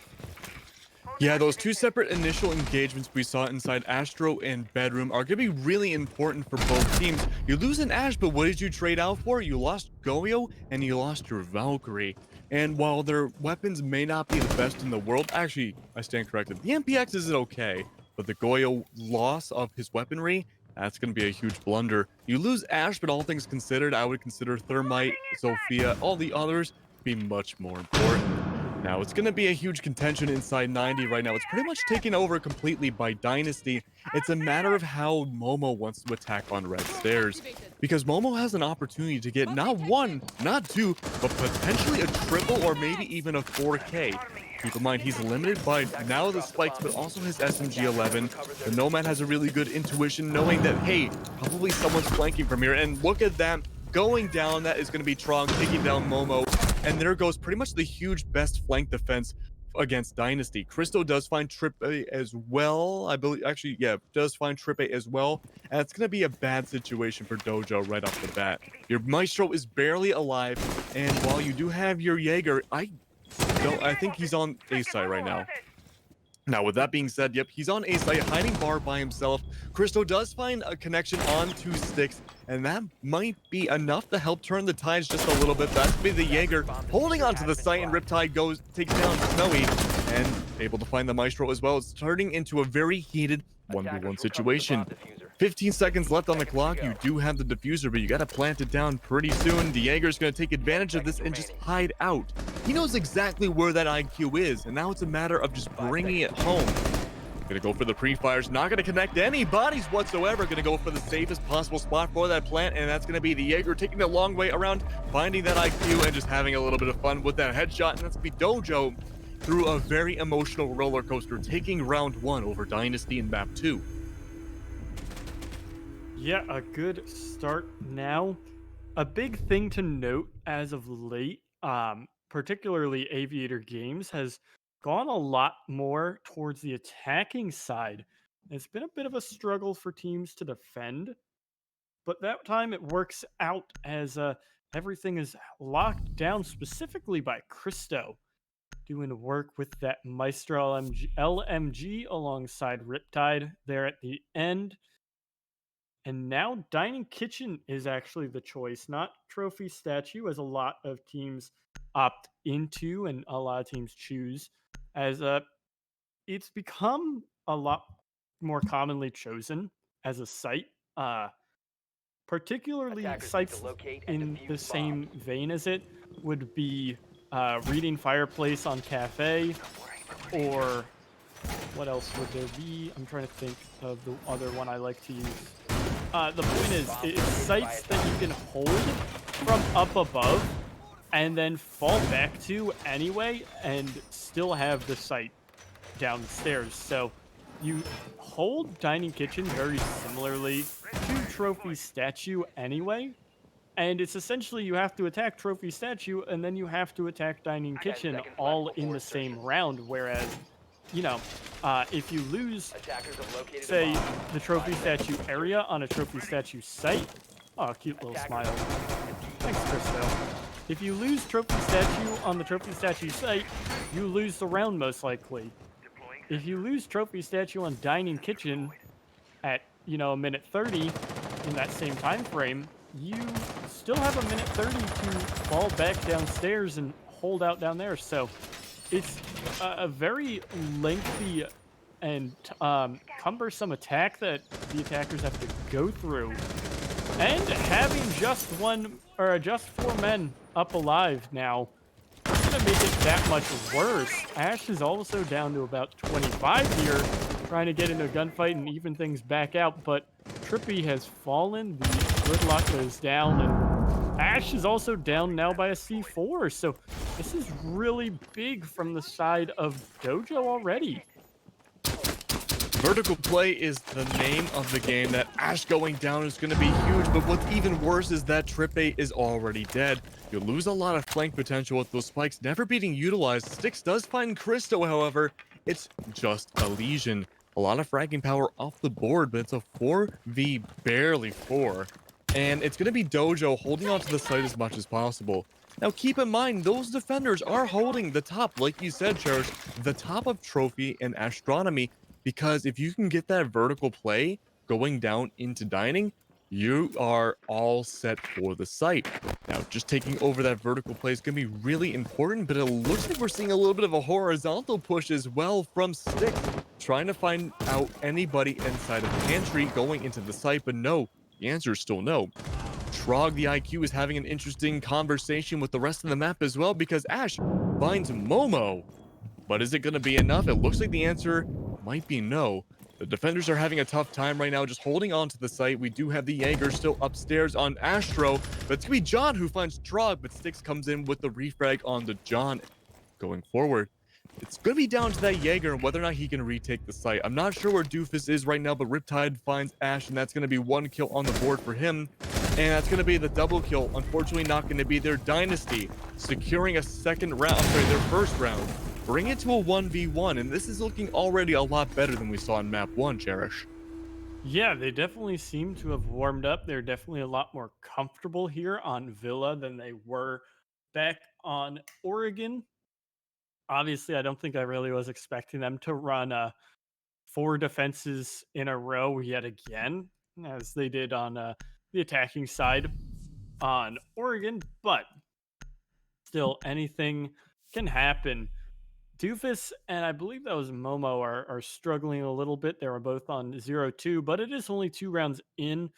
Speaker 1: Yeah, those two separate initial engagements we saw inside Astro and Bedroom are going to be really important for both teams. You lose an Ash, but what did you trade out for? You lost Goyo and you lost your Valkyrie. And while their weapons may not be the best in the world, actually, I stand corrected. The MPX is okay, but the Goyo loss of his weaponry That's going to be a huge blunder. You lose Ash, but all things considered, I would consider Thermite, Sophia, all the others be much more important. Now, it's going to be a huge contention inside 90 right now. It's pretty much taken over completely by Dynasty. It's a matter of how Momo wants to attack on red stairs, because Momo has an opportunity to get not one, not two, but potentially a triple or maybe even a 4K. Keep in mind, he's limited by now the spikes, but also his SMG-11. The Nomad has a really good intuition, knowing that, hey, probably someone's flanking from here. And look at that, going down, that is going to be Trong taking down Momo. And there goes pretty much the huge best flank defense against Dynasty. Cristo does find Trip A as well. I believe, actually, yeah, does find Trip A as well. And it's going to be a bad situation for Dojo right off the bat. Your Maestro is barely alive. And while you do have your Jaeger, I think he's on A site right now. Now, with that being said, yep, he's on A site, hiding bar by himself. Cristo does find a connection on 2 sticks, and that might be enough to help turn the tides just a little bit. That's be the Jaeger holding onto the site, and Riptide takes down Snowy, and able to find the Maestro as well. It's turning into a very heated 1v1 situation. 15 seconds left on the clock. You do have the diffuser, but you got to plant it down pretty soon. The Jaeger's going to take advantage of this and just hide out. He knows exactly where that IQ is, and now it's a matter of just bringing it home. Gonna go for the pre-fires, not gonna connect any bodies whatsoever. Gonna go for the safest possible spot for that plant, and that's gonna be the Jaeger taking the long way around, finding that IQ and just having a little bit of fun with that headshot. And that's gonna be Dojo through a very emotional roller coaster, taking round 1 over Dynasty in map 2.
Speaker 2: Yeah, a good start now. A big thing to note as of late, particularly Aviator Games, has gone a lot more towards the attacking side. It's been a bit of a struggle for teams to defend, but that time it works out as everything is locked down specifically by Cristo, doing work with that Maestro LMG alongside Riptide there at the end. And now Dining Kitchen is actually the choice, not Trophy Statue, as a lot of teams opt into and a lot of teams choose, as it's become a lot more commonly chosen as a site, particularly sites in the same vein as it would be Reading Fireplace on Cafe, or what else would there be? I'm trying to think of the other one I like to use. The point is, it's sites that you can hold from up above and then fall back to anyway and still have the site downstairs. So you hold Dining Kitchen very similarly to Trophy Statue anyway. And it's essentially you have to attack Trophy Statue and then you have to attack Dining Kitchen all in the same round, whereas you know, if you lose, say, the Trophy Statue area on a Trophy Statue site, oh, cute little smile. Thanks, Cristo. If you lose Trophy Statue on the Trophy Statue site, you lose the round most likely. If you lose Trophy Statue on Dining Kitchen at, a minute 30 in that same time frame, you still have a minute 30 to fall back downstairs and hold out down there. So it's a very lengthy and cumbersome attack that the attackers have to go through. And having just 4 men up alive now, it's going to make it that much worse. Ash is also down to about 25 here, trying to get into a gunfight and even things back out, but Trippy has fallen, the Gridlock goes down, and Ash is also down now by a C4, so this is really big from the side of Dojo already.
Speaker 1: Vertical play is the name of the game. That Ash going down is going to be huge, but what's even worse is that Trippe is already dead. You'll lose a lot of flank potential with those spikes never being utilized. Styx does find Cristo, however. It's just a lesion. A lot of fragging power off the board, but it's a 4v barely 4. And it's going to be Dojo holding onto the site as much as possible. Now, keep in mind, those defenders are holding the top, like you said, Cherish, the top of Trophy and Astronomy, because if you can get that vertical play going down into Dining, You are all set for the site. Now, just taking over that vertical play is going to be really important, but it looks like we're seeing a little bit of a horizontal push as well from Sticks, trying to find out anybody inside of the pantry going into the site, but no, the answer is still no. Trog, the IQ, is having an interesting conversation with the rest of the map as well because Ash finds Momo. But is it going to be enough? It looks like the answer might be no. The defenders are having a tough time right now, just holding on to the site. We do have the Jaeger still upstairs on Astro, but it's going to be John who finds Trog, but Styx comes in with the refrag on the John going forward. It's going to be down to that Jaeger and whether or not he can retake the site. I'm not sure where Doofus is right now, but Riptide finds Ash, and that's going to be one kill on the board for him. And that's going to be the double kill. Unfortunately, not going to be their Dynasty, securing a their first round. Bring it to a 1v1, and this is looking already a lot better than we saw in map 1, Cherish.
Speaker 2: Yeah, they definitely seem to have warmed up. They're definitely a lot more comfortable here on Villa than they were back on Oregon. Obviously, I don't think I really was expecting them to run 4 defenses in a row yet again, as they did on the attacking side on Oregon, but still, anything can happen. Doofus and I believe that was Momo are struggling a little bit. They were both on 0-2, but it is only 2 rounds in.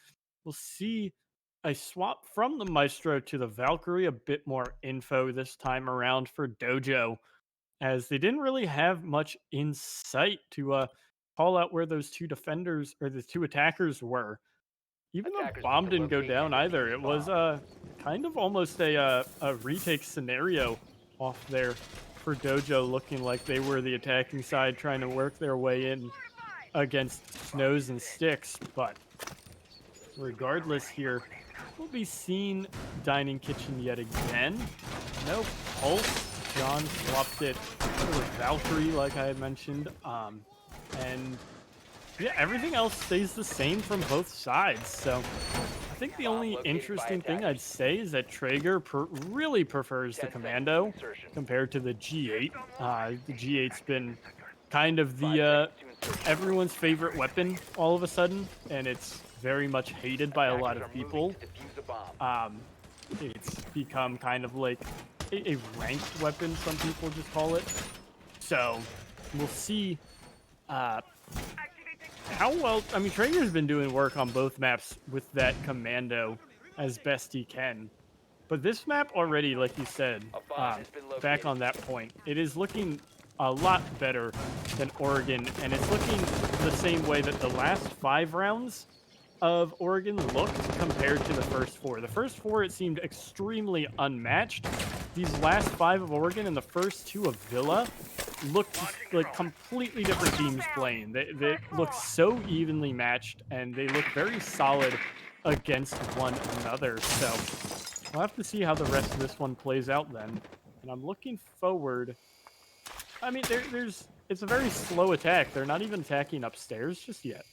Speaker 2: We'll see a swap from the Maestro to the Valkyrie, a bit more info this time around for Dojo, as they didn't really have much insight to call out where those 2 defenders or the 2 attackers were. Even though
Speaker 3: Attackers
Speaker 2: bomb
Speaker 3: need to
Speaker 2: didn't go
Speaker 3: locate
Speaker 2: down
Speaker 3: and
Speaker 2: either,
Speaker 3: defuse
Speaker 2: it
Speaker 3: the
Speaker 2: was
Speaker 3: bomb.
Speaker 2: kind of almost a retake scenario off there for Dojo, looking like they were the attacking side trying to work their way in against Snows and Sticks. But regardless here, we'll be seeing Dining Kitchen yet again. No pulse. John swapped it with Valkyrie, like I had mentioned. And yeah, everything else stays the same from both sides. So I think the only
Speaker 3: Located by
Speaker 2: interesting thing I'd
Speaker 3: attackers.
Speaker 2: say is that Traeger really prefers the
Speaker 3: 10 seconds
Speaker 2: Commando
Speaker 3: to insertion.
Speaker 2: compared to the G8. The G8's been kind of
Speaker 3: 5
Speaker 2: the
Speaker 3: seconds to insertion.
Speaker 2: everyone's favorite weapon all of a sudden, and it's very much hated by a lot
Speaker 3: Attackers
Speaker 2: of
Speaker 3: are moving
Speaker 2: people.
Speaker 3: to defuse the bomb.
Speaker 2: It's become kind of like a ranked weapon, some people just call it. So we'll see how well. I mean, Traeger's been doing work on both maps with that Commando as best he can. But this map already, like you said,
Speaker 3: A bomb has been
Speaker 2: back
Speaker 3: located.
Speaker 2: on that point, it is looking a lot better than Oregon, and it's looking the same way that the last 5 rounds of Oregon looked compared to the first 4. The first 4, it seemed extremely unmatched. These last 5 of Oregon and the first 2 of Villa looked like completely different teams playing. They look so evenly matched, and they look very solid against one another. So we'll have to see how the rest of this one plays out then. And I'm looking forward. I mean, it's a very slow attack. They're not even attacking upstairs just yet.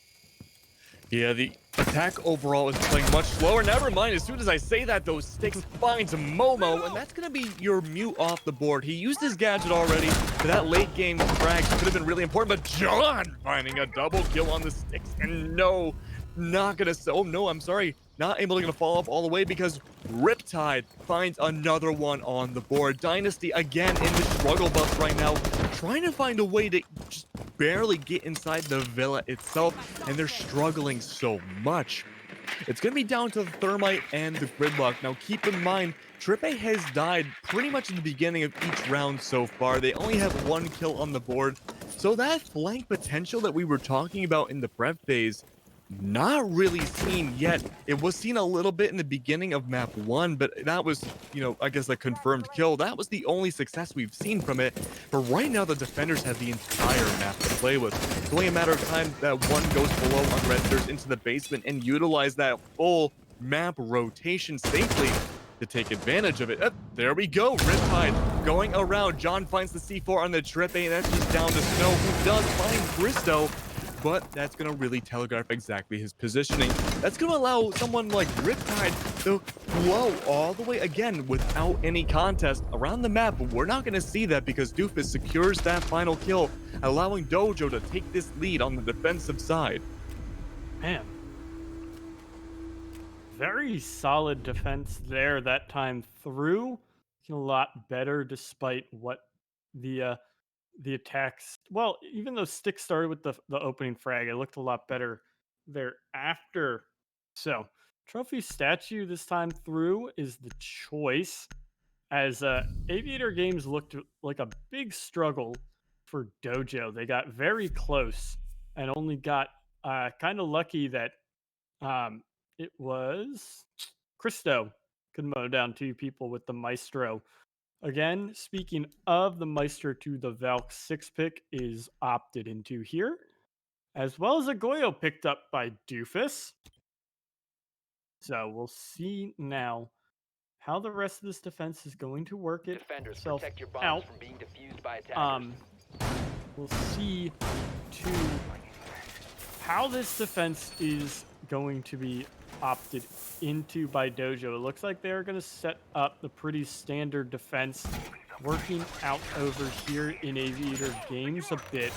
Speaker 1: Yeah, the attack overall is playing much slower. Never mind, as soon as I say that, those Sticks finds Momo, and that's going to be your mute off the board. He used his gadget already, but that late game frags could have been really important, but John finding a double kill on the Sticks, and no, not going to, oh no, I'm sorry, not able to fall off all the way because Riptide finds another one on the board. Dynasty again in the struggle bus right now, trying to find a way to just barely get inside the villa itself, and they're struggling so much. It's going to be down to the Thermite and the Gridlock. Now, keep in mind, Trippe has died pretty much in the beginning of each round so far. They only have 1 kill on the board. So that flank potential that we were talking about in the prep phase, not really seen yet. It was seen a little bit in the beginning of map 1, but that was, I guess a confirmed kill. That was the only success we've seen from it. But right now, the defenders have the entire map to play with. It's only a matter of time that one goes below on Redstars into the basement and utilize that full map rotation safely to take advantage of it. There we go. Riptide going around. John finds the C4 on the Trippe, and that's just down to Snow, who does find Bristow. But that's going to really telegraph exactly his positioning. That's going to allow someone like Riptide to blow all the way again without any contest around the map. But we're not going to see that because Doofus secures that final kill, allowing Dojo to take this lead on the defensive side.
Speaker 2: Man, very solid defense there that time through. Looking a lot better despite what the the attacks. Well, even though Stick started with the opening frag, it looked a lot better thereafter. So, trophy statue this time through is the choice, as Aviator Games looked like a big struggle for Dojo. They got very close and only got kind of lucky that um, it was Christo could mow down two people with the Maestro. Again, speaking of the Maestro 2, the Valk 6 pick is opted into here, as well as a Goyo picked up by Doofus. So we'll see now how the rest of this defense is going to work
Speaker 3: Defenders,
Speaker 2: itself
Speaker 3: protect your bombs
Speaker 2: out.
Speaker 3: from being defused by attackers.
Speaker 2: We'll see to how this defense is going to be opted into by Dojo. It looks like they're going to set up the pretty standard defense, working out over here in Aviator Games a bit.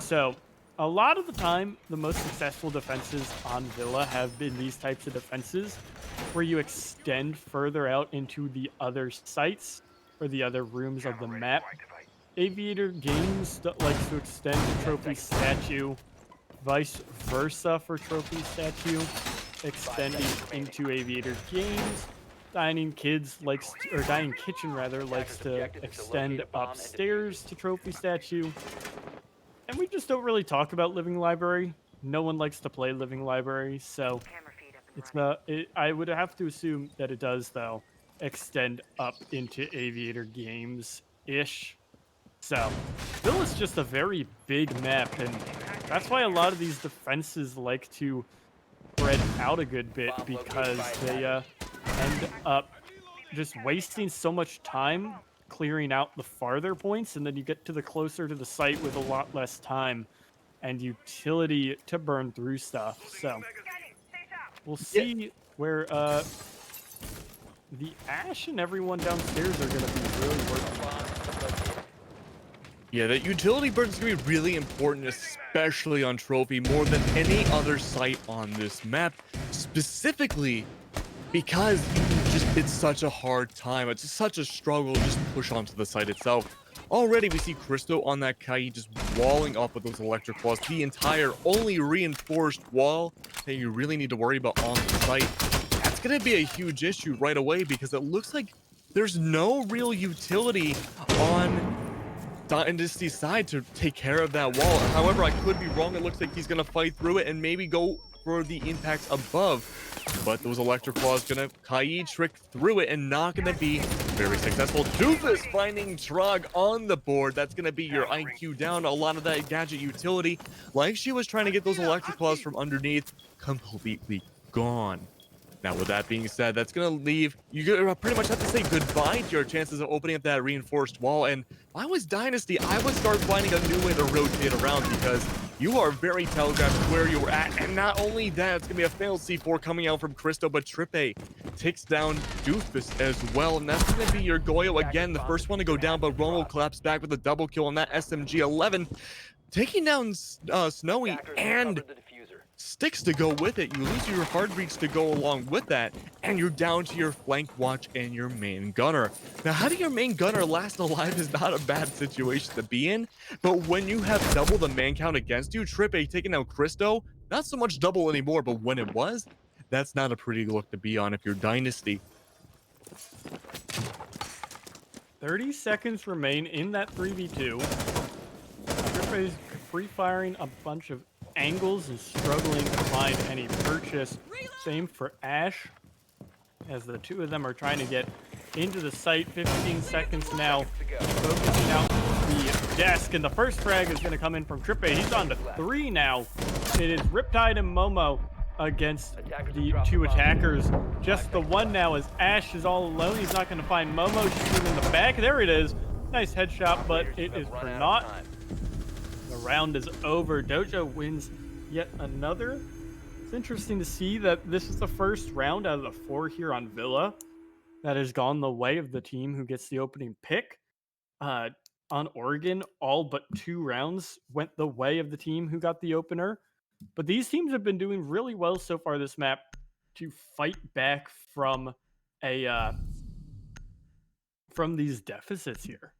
Speaker 2: So, a lot of the time, the most successful defenses on Villa have been these types of defenses, where you extend further out into the other sites or the other rooms of the map. Aviator Games likes to extend the trophy statue, vice versa for trophy statue, extending into Aviator Games. Dining Kitchen rather likes to extend upstairs to trophy statue. And we just don't really talk about Living Library. No one likes to play Living Library, so I would have to assume that it does though extend up into Aviator Games ish. So, Villa's just a very big map, and that's why a lot of these defenses like to spread out a good bit, because they end up just wasting so much time clearing out the farther points, and then you get to the closer to the site with a lot less time and utility to burn through stuff. So, we'll see where the Ash and everyone downstairs are going to be really working.
Speaker 1: Yeah, that utility burn is going to be really important, especially on Trophy, more than any other site on this map, specifically because it's such a hard time. It's such a struggle to just push onto the site itself. Already, we see Christo on that Kai just walling up with those electric claws, the entire only reinforced wall that you really need to worry about on the site. That's going to be a huge issue right away, because it looks like there's no real utility on Dynasty's side to take care of that wall. However, I could be wrong. It looks like he's going to fight through it and maybe go for the impacts above. But those electric claws going to Kai trick through it and not going to be very successful. Doofus finding Trog on the board. That's going to be your IQ down. A lot of that gadget utility, like she was trying to get those electric claws from underneath, completely gone. Now, with that being said, that's going to leave, you pretty much have to say goodbye to your chances of opening up that reinforced wall. And if I was Dynasty, I would start finding a new way to rotate around, because you are very telegraphed where you were at. And not only that, it's going to be a failed C4 coming out from Christo, but Trippe takes down Doofus as well. And that's going to be your Goyo again, the first one to go down, but Romo claps back with a double kill on that SMG-11, taking down Snowy and Sticks to go with it. You lose your hard reach to go along with that, and you're down to your flank watch and your main gunner. Now, having your main gunner last alive is not a bad situation to be in, but when you have double the man count against you, Trippe taking out Christo, not so much double anymore, but when it was, that's not a pretty look to be on if you're Dynasty.
Speaker 2: 30 seconds remain in that 3v2. Trippe is free-firing a bunch of angles and struggling to find any purchase. Same for Ash, as the two of them are trying to get into the site. 15 seconds now, focusing out the desk, and the first frag is going to come in from Trippe. He's on to 3 now. It is Riptide and Momo against the two attackers. Just the one now, as Ash is all alone. He's not going to find Momo. She's in the back. There it is. Nice headshot, but it is for naught. The round is over. Dojo wins yet another. It's interesting to see that this is the first round out of the 4 here on Villa that has gone the way of the team who gets the opening pick. On Oregon, all but 2 rounds went the way of the team who got the opener. But these teams have been doing really well so far this map. to fight back from a from these deficits here.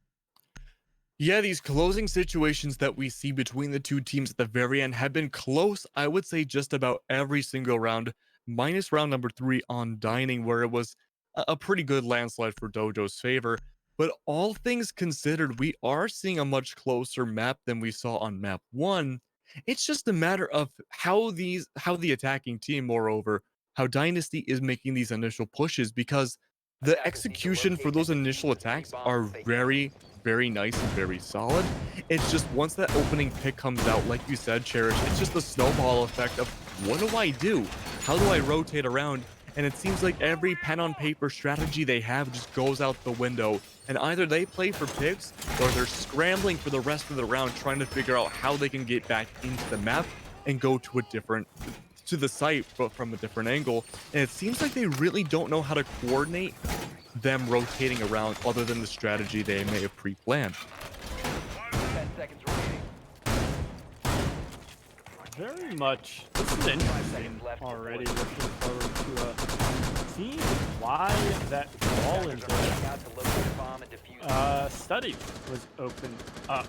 Speaker 1: Yeah, these closing situations that we see between the two teams at the very end have been close, I would say, just about every single round, minus round number 3 on Dining, where it was a pretty good landslide for Dojo's favor. But all things considered, we are seeing a much closer map than we saw on map 1. It's just a matter of how the attacking team, moreover, how Dynasty is making these initial pushes, because the
Speaker 3: Attackers need to
Speaker 1: execution for
Speaker 3: locate
Speaker 1: those
Speaker 3: and
Speaker 1: initial
Speaker 3: defuse the three
Speaker 1: attacks
Speaker 3: bombs
Speaker 1: are
Speaker 3: if they can.
Speaker 1: very nice and very solid. It's just once that opening pick comes out, like you said, Cherish, it's just the snowball effect of what do I do? How do I rotate around? And it seems like every pen on paper strategy they have just goes out the window. And either they play for picks or they're scrambling for the rest of the round trying to figure out how they can get back into the map and go to the site, but from a different angle. And it seems like they really don't know how to coordinate them rotating around other than the strategy they may have pre-planned.
Speaker 3: 10 seconds remaining.
Speaker 2: Very much. This is interesting
Speaker 3: seconds left
Speaker 2: already.
Speaker 3: before
Speaker 2: Looking forward to seeing why that wall
Speaker 3: Attackers
Speaker 2: is
Speaker 3: are moving out to locate a bomb and defuse it.
Speaker 2: study was opened up.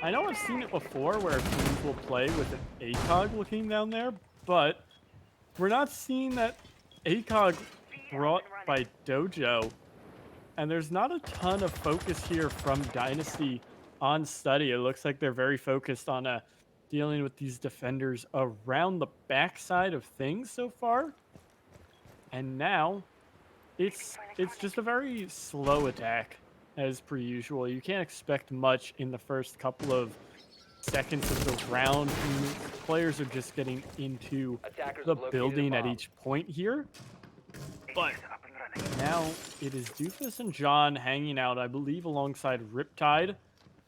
Speaker 2: I know I've seen it before where teams will play with an ACOG looking down there, but we're not seeing that ACOG brought by Dojo. And there's not a ton of focus here from Dynasty on study. It looks like they're very focused on dealing with these defenders around the backside of things so far. And now it's just a very slow attack as per usual. You can't expect much in the first couple of seconds of the round. Players are just getting into
Speaker 3: Attackers
Speaker 2: the
Speaker 3: have located a
Speaker 2: building at
Speaker 3: bomb.
Speaker 2: each point here. But now it is Doofus and John hanging out, I believe, alongside Riptide.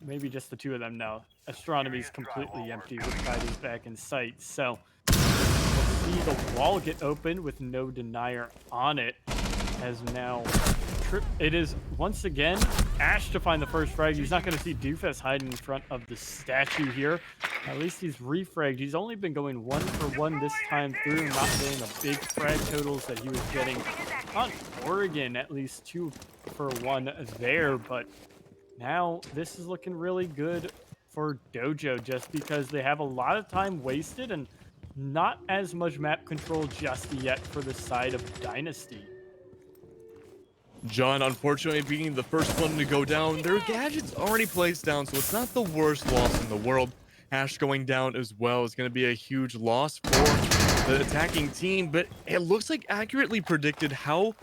Speaker 2: Maybe just the two of them now. Astronomy's completely empty. Riptide is back in sight. So we'll see the wall get opened with no denier on it. As now it is once again Ash to find the first frag. He's not going to see Doofus hiding in front of the statue here. At least he's refragged. He's only been going 1 for 1 this time through, not getting the big frag totals that he was getting on Oregon, at least 2 for 1 there. But now this is looking really good for Dojo just because they have a lot of time wasted and not as much map control just yet for the side of Dynasty.
Speaker 1: John, unfortunately, being the first one to go down, their gadget's already placed down, so it's not the worst loss in the world. Ash going down as well is going to be a huge loss for the attacking team, but it looks like accurately predicted how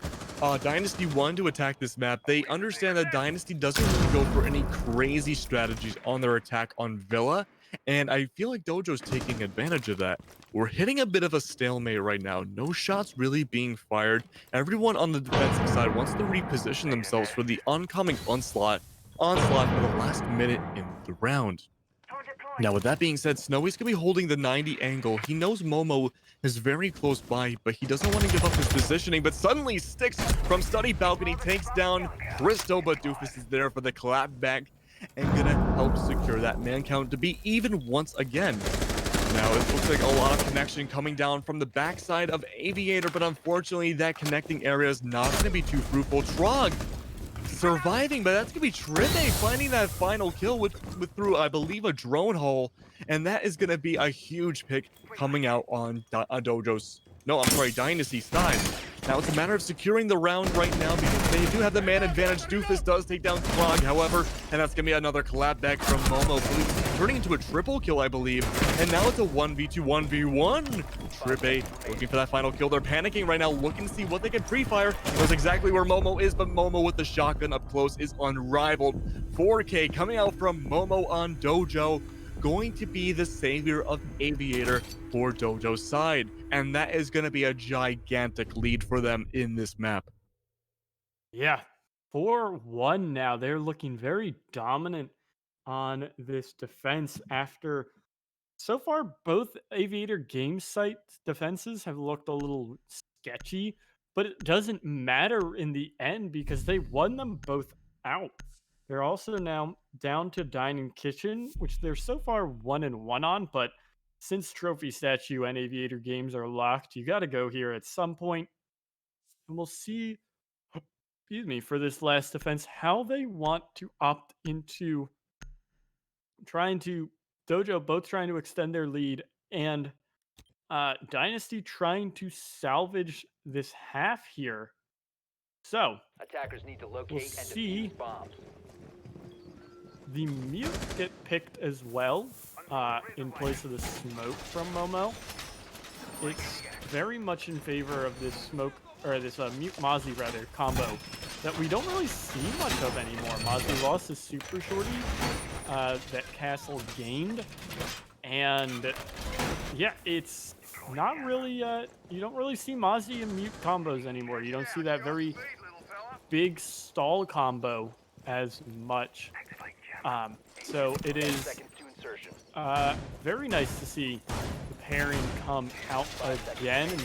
Speaker 1: Dynasty wanted to attack this map. They understand that Dynasty doesn't really go for any crazy strategies on their attack on Villa, and I feel like Dojo's taking advantage of that. We're hitting a bit of a stalemate right now. No shots really being fired. Everyone on the defensive side wants to reposition themselves for the oncoming onslaught for the last minute in the round. Now, with that being said, Snowy's going to be holding the 90 angle. He knows Momo is very close by, but he doesn't want to give up his positioning. But suddenly, Sticks from Study Balcony takes down Christo, but Doofus is there for the clap back and going to help secure that man count to be even once again. Now, it looks like a lot of connection coming down from the backside of Aviator, but unfortunately, that connecting area is not going to be too fruitful. Trog surviving, but that's going to be Trippe finding that final kill with through, I believe, a drone hole, and that is going to be a huge pick coming out on Dojo's... No, I'm sorry, Dynasty side. Now, it's a matter of securing the round right now because they do have the man advantage. Doofus does take down Krog, however, and that's going to be another collab back from Momo, turning into a triple kill, I believe. And now it's a 1v2, 1v1. Trippe looking for that final kill. They're panicking right now, looking to see what they can pre-fire. Knows exactly where Momo is, but Momo with the shotgun up close is unrivaled. 4K coming out from Momo on Dojo, going to be the savior of Aviator for Dojo's side. And that is going to be a gigantic lead for them in this map.
Speaker 2: Yeah, 4-1 now. They're looking very dominant on this defense after so far both Aviator game site defenses have looked a little sketchy, but it doesn't matter in the end because they won them both out. They're also now down to Dining Kitchen, which they're so far 1-1 on, but since Trophy Statue and Aviator Games are locked, you got to go here at some point, and we'll see. Excuse me, for this last defense, how they want to opt into trying to Dojo both trying to extend their lead and Dynasty trying to salvage this half here. So
Speaker 3: Attackers need to
Speaker 2: we'll
Speaker 3: locate and
Speaker 2: see
Speaker 3: defuse bombs.
Speaker 2: the mute get picked as well in place of the smoke from Momo. It's very much in favor of this smoke or this mute Mozzie rather combo that we don't really see much of anymore. Mozzie lost his super shorty that Castle gained, and yeah, it's not really you don't really see Mozzie and mute combos anymore. You don't see that very big stall combo as much. So it
Speaker 3: 10
Speaker 2: is
Speaker 3: seconds to insertion.
Speaker 2: very nice to see the pairing come out again and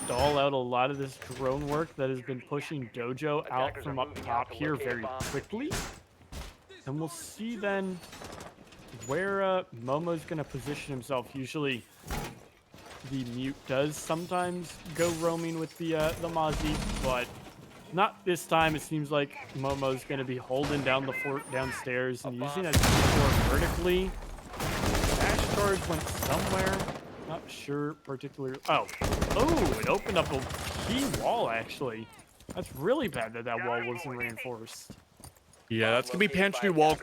Speaker 2: stall out a lot of this drone work that has been pushing Dojo out
Speaker 3: Attackers
Speaker 2: from
Speaker 3: are
Speaker 2: up
Speaker 3: moving
Speaker 2: top
Speaker 3: out to
Speaker 2: here
Speaker 3: locate a
Speaker 2: very
Speaker 3: bomb.
Speaker 2: quickly. And we'll see then where Momo's going to position himself. Usually the mute does sometimes go roaming with the Mozzie, but not this time. It seems like Momo's going to be holding down the fort downstairs and using that C4 vertically. Dash charge went somewhere. Not sure particularly. Oh, it opened up a key wall, actually. That's really bad that that wall wasn't reinforced.
Speaker 1: Yeah, that's gonna be pantry wall.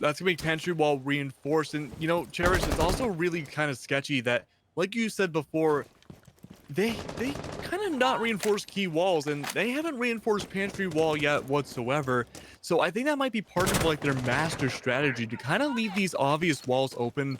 Speaker 1: That's gonna be pantry wall reinforced, and you know, Cherish, it's also really kind of sketchy that, like you said before, they kind of not reinforced key walls, and they haven't reinforced pantry wall yet whatsoever. So I think that might be part of like their master strategy to kind of leave these obvious walls open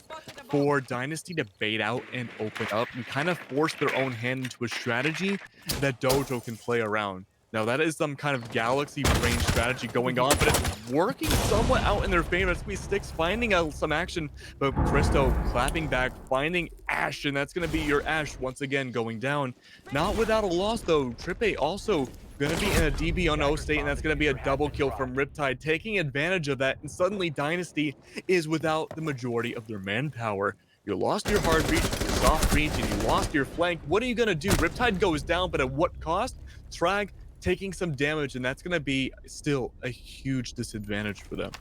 Speaker 1: for Dynasty to bait out and open up and kind of force their own hand into a strategy that Dojo can play around. Now that is some kind of galaxy brain strategy going on, but it's working somewhat out in their favor. It's gonna be Sticks finding out some action, but Christo clapping back, finding Ash, and that's gonna be your Ash once again going down. Not without a loss though. Trippe also gonna be in a DB on O state, and that's gonna be a double kill from Riptide, taking advantage of that, and suddenly Dynasty is without the majority of their manpower. You lost your hard reach, your soft reach, and you lost your flank. What are you gonna do? Riptide goes down, but at what cost? Trag taking some damage, and that's going to be still a huge disadvantage for them.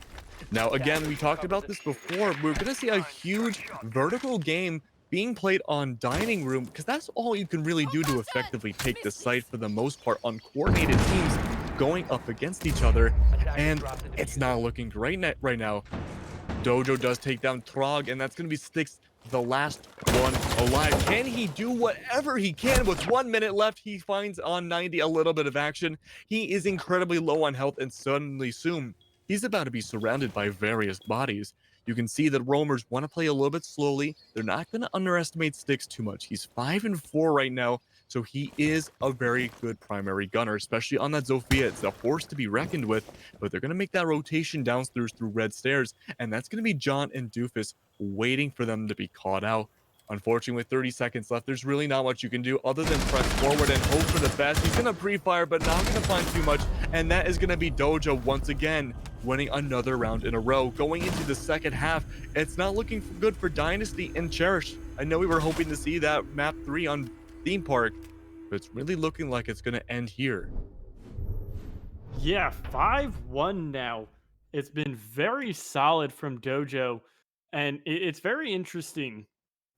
Speaker 1: Now, again, we talked about this before. We're going to see a huge vertical game being played on Dining Room, because that's all you can really do to effectively take the site for the most part on coordinated teams going up against each other, and it's not looking great right now. Dojo does take down Trog, and that's going to be Sticks, the last one alive. Can he do whatever he can with 1 minute left? He finds on 90 a little bit of action. He is incredibly low on health, and suddenly soon he's about to be surrounded by various bodies. You can see that roamers want to play a little bit slowly. They're not going to underestimate Sticks too much. He's 5-4 right now, so he is a very good primary gunner, especially on that Zofia. It's a force to be reckoned with, but they're going to make that rotation downstairs through red stairs, and that's going to be John and Doofus waiting for them to be caught out. Unfortunately, with 30 seconds left, there's really not much you can do other than press forward and hope for the best. He's going to pre-fire, but not going to find too much, and that is going to be Dojo once again winning another round in a row. Going into the second half, it's not looking good for Dynasty and Cherish. I know we were hoping to see that map 3 on Theme Park, but it's really looking like it's going to end here.
Speaker 2: Yeah, 5-1 now. It's been very solid from Dojo, and it's very interesting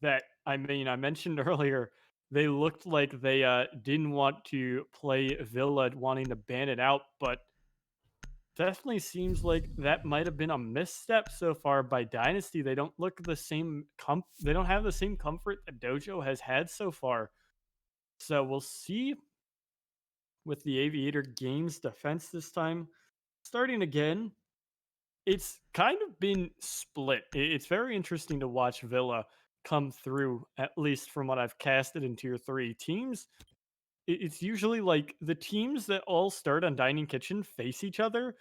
Speaker 2: that, I mean, I mentioned earlier, they looked like they didn't want to play Villa, wanting to ban it out, but definitely seems like that might have been a misstep so far by Dynasty. They don't look the same they don't have the same comfort that Dojo has had so far. So we'll see with the Aviator Games defense this time. Starting again, it's kind of been split. It's very interesting to watch Villa come through, at least from what I've casted in Tier 3. Teams, it's usually like the teams that all start on Dining Kitchen face each other,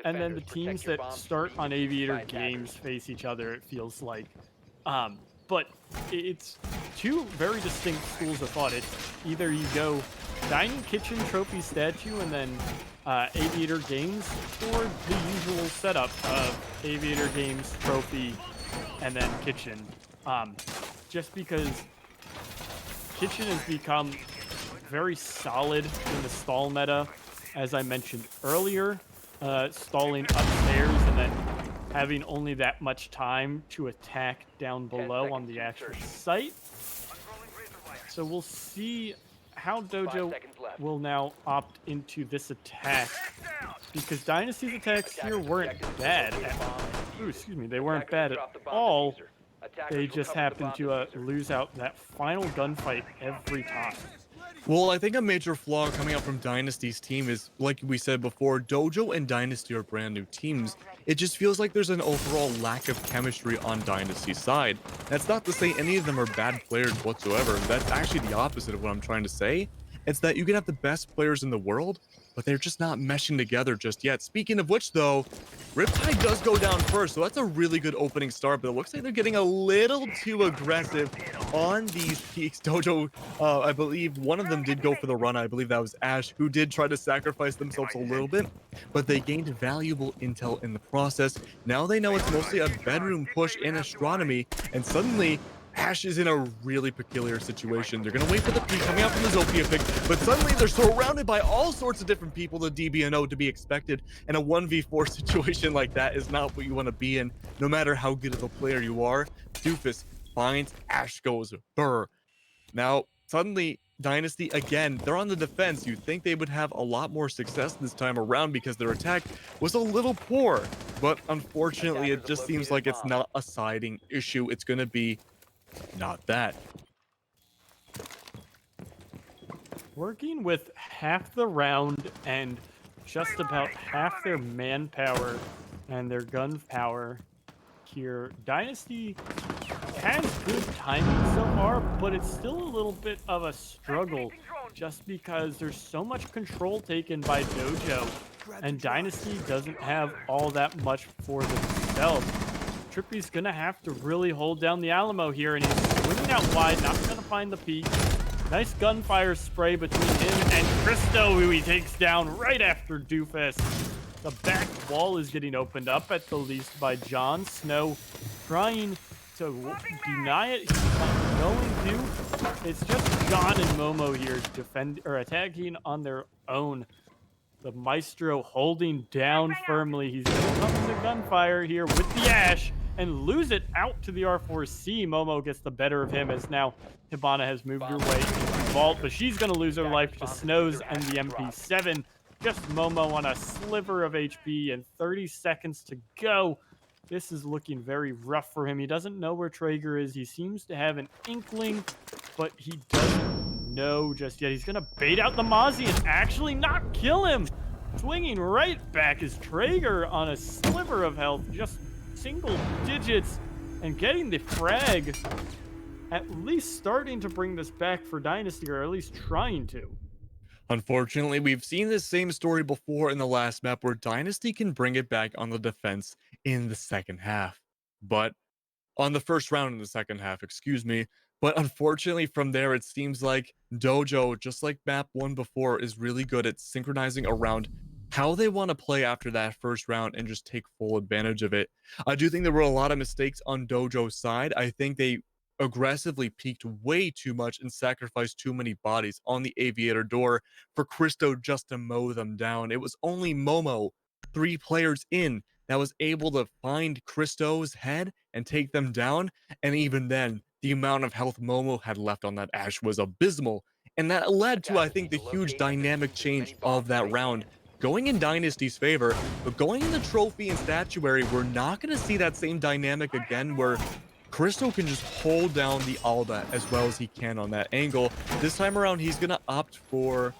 Speaker 2: and then the
Speaker 3: Defenders,
Speaker 2: teams
Speaker 3: protect your
Speaker 2: that
Speaker 3: bombs
Speaker 2: start
Speaker 3: from
Speaker 2: on
Speaker 3: being used by
Speaker 2: Aviator
Speaker 3: attackers.
Speaker 2: Games face each other, it feels like. But it's two very distinct schools of thought. It's either you go Dining Kitchen Trophy Statue and then Aviator Games, or the usual setup of Aviator Games Trophy and then Kitchen. Just because Kitchen has become very solid in the stall meta, as I mentioned earlier, stalling upstairs and then having only that much time to attack down below on the actual site. So we'll see how Dojo will now opt into this attack, because Dynasty's attacks here weren't bad they weren't bad at all. They just happened to lose out that final gunfight every time.
Speaker 1: Well, I think a major flaw coming out from Dynasty's team is, like we said before, Dojo and Dynasty are brand new teams. It just feels like there's an overall lack of chemistry on Dynasty's side. That's not to say any of them are bad players whatsoever. That's actually the opposite of what I'm trying to say. It's that you can have the best players in the world, but they're just not meshing together just yet. Speaking of which, though, Riptide does go down first, so that's a really good opening start, but it looks like they're getting a little too aggressive on these peaks. Dojo, I believe one of them did go for the run. I believe that was Ash, who did try to sacrifice themselves a little bit, but they gained valuable intel in the process. Now they know it's mostly a bedroom push in astronomy, and suddenly Ash is in a really peculiar situation. They're going to wait for the peak coming out from the Zofia pick, but suddenly they're surrounded by all sorts of different people, the DBNO to be expected, and a 1v4 situation like that is not what you want to be in, no matter how good of a player you are. Doofus finds Ash, goes burr. Now, suddenly, Dynasty, again, they're on the defense. You'd think they would have a lot more success this time around because their attack was a little poor, but unfortunately, it just seems like it's not a siding issue. It's going to be not that.
Speaker 2: Working with half the round and just about half their manpower and their gun power here, Dynasty has good timing so far, but it's still a little bit of a struggle just because there's so much control taken by Dojo, and Dynasty doesn't have all that much for themselves. Trippy's gonna have to really hold down the Alamo here, and he's swinging out wide, not gonna find the peak. Nice gunfire spray between him and Cristo, who he takes down right after Doofus. The back wall is getting opened up at the least by Jon Snow, trying to deny it. He's not going to. It's just Jon and Momo here attacking on their own. The Maestro holding down firmly. He's going to come to gunfire here with the Ash and lose it out to the R4C. Momo gets the better of him as now Hibana has moved her way into Vault, but she's going to lose her life to Snows and the MP7. Just Momo on a sliver of HP and 30 seconds to go. This is looking very rough for him. He doesn't know where Traeger is. He seems to have an inkling, but he doesn't know just yet. He's going to bait out the Mozzie and actually not kill him. Swinging right back is Traeger on a sliver of health, just single digits, and getting the frag. At least starting to bring this back for Dynasty, or at least trying to.
Speaker 1: Unfortunately, we've seen this same story before in the last map where Dynasty can bring it back on the defense in the second half. But on the first round in the second half, excuse me. But unfortunately, from there, it seems like Dojo, just like map 1 before, is really good at synchronizing around how they want to play after that first round and just take full advantage of it. I do think there were a lot of mistakes on Dojo's side. I think they aggressively peaked way too much and sacrificed too many bodies on the aviator door for Cristo just to mow them down. It was only Momo, 3 players in, that was able to find Cristo's head and take them down. And even then, the amount of health Momo had left on that Ash was abysmal. And that led to, I think, the huge dynamic change of that round. Going in Dynasty's favor, but going in the trophy and statuary, we're not going to see that same dynamic again where Cristo can just hold down the Alda as well as he can on that angle. This time around, he's going to opt for...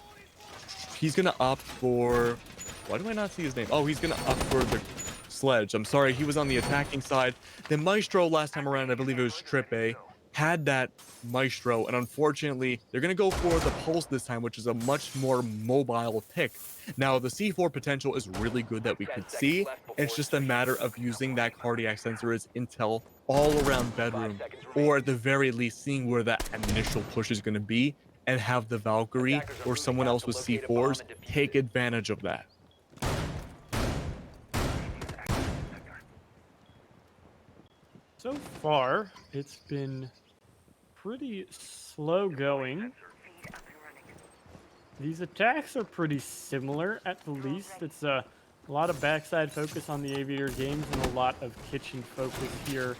Speaker 1: Why do I not see his name? Oh, he's going to opt for the Sledge. I'm sorry, he was on the attacking side. The Maestro last time around, I believe it was Trippe, had that Maestro, and unfortunately, they're going to go for the Pulse this time, which is a much more mobile pick. Now, the C4 potential is really good that we could see. It's just a matter of using that cardiac sensor as intel all around bedroom, or at the very least, seeing where that initial push is going to be, and have the Valkyrie or someone else with C4s take advantage of that.
Speaker 2: So far, it's been pretty slow going. These attacks are pretty similar, at the least. It's a lot of backside focus on the Aviator games and a lot of kitchen focus here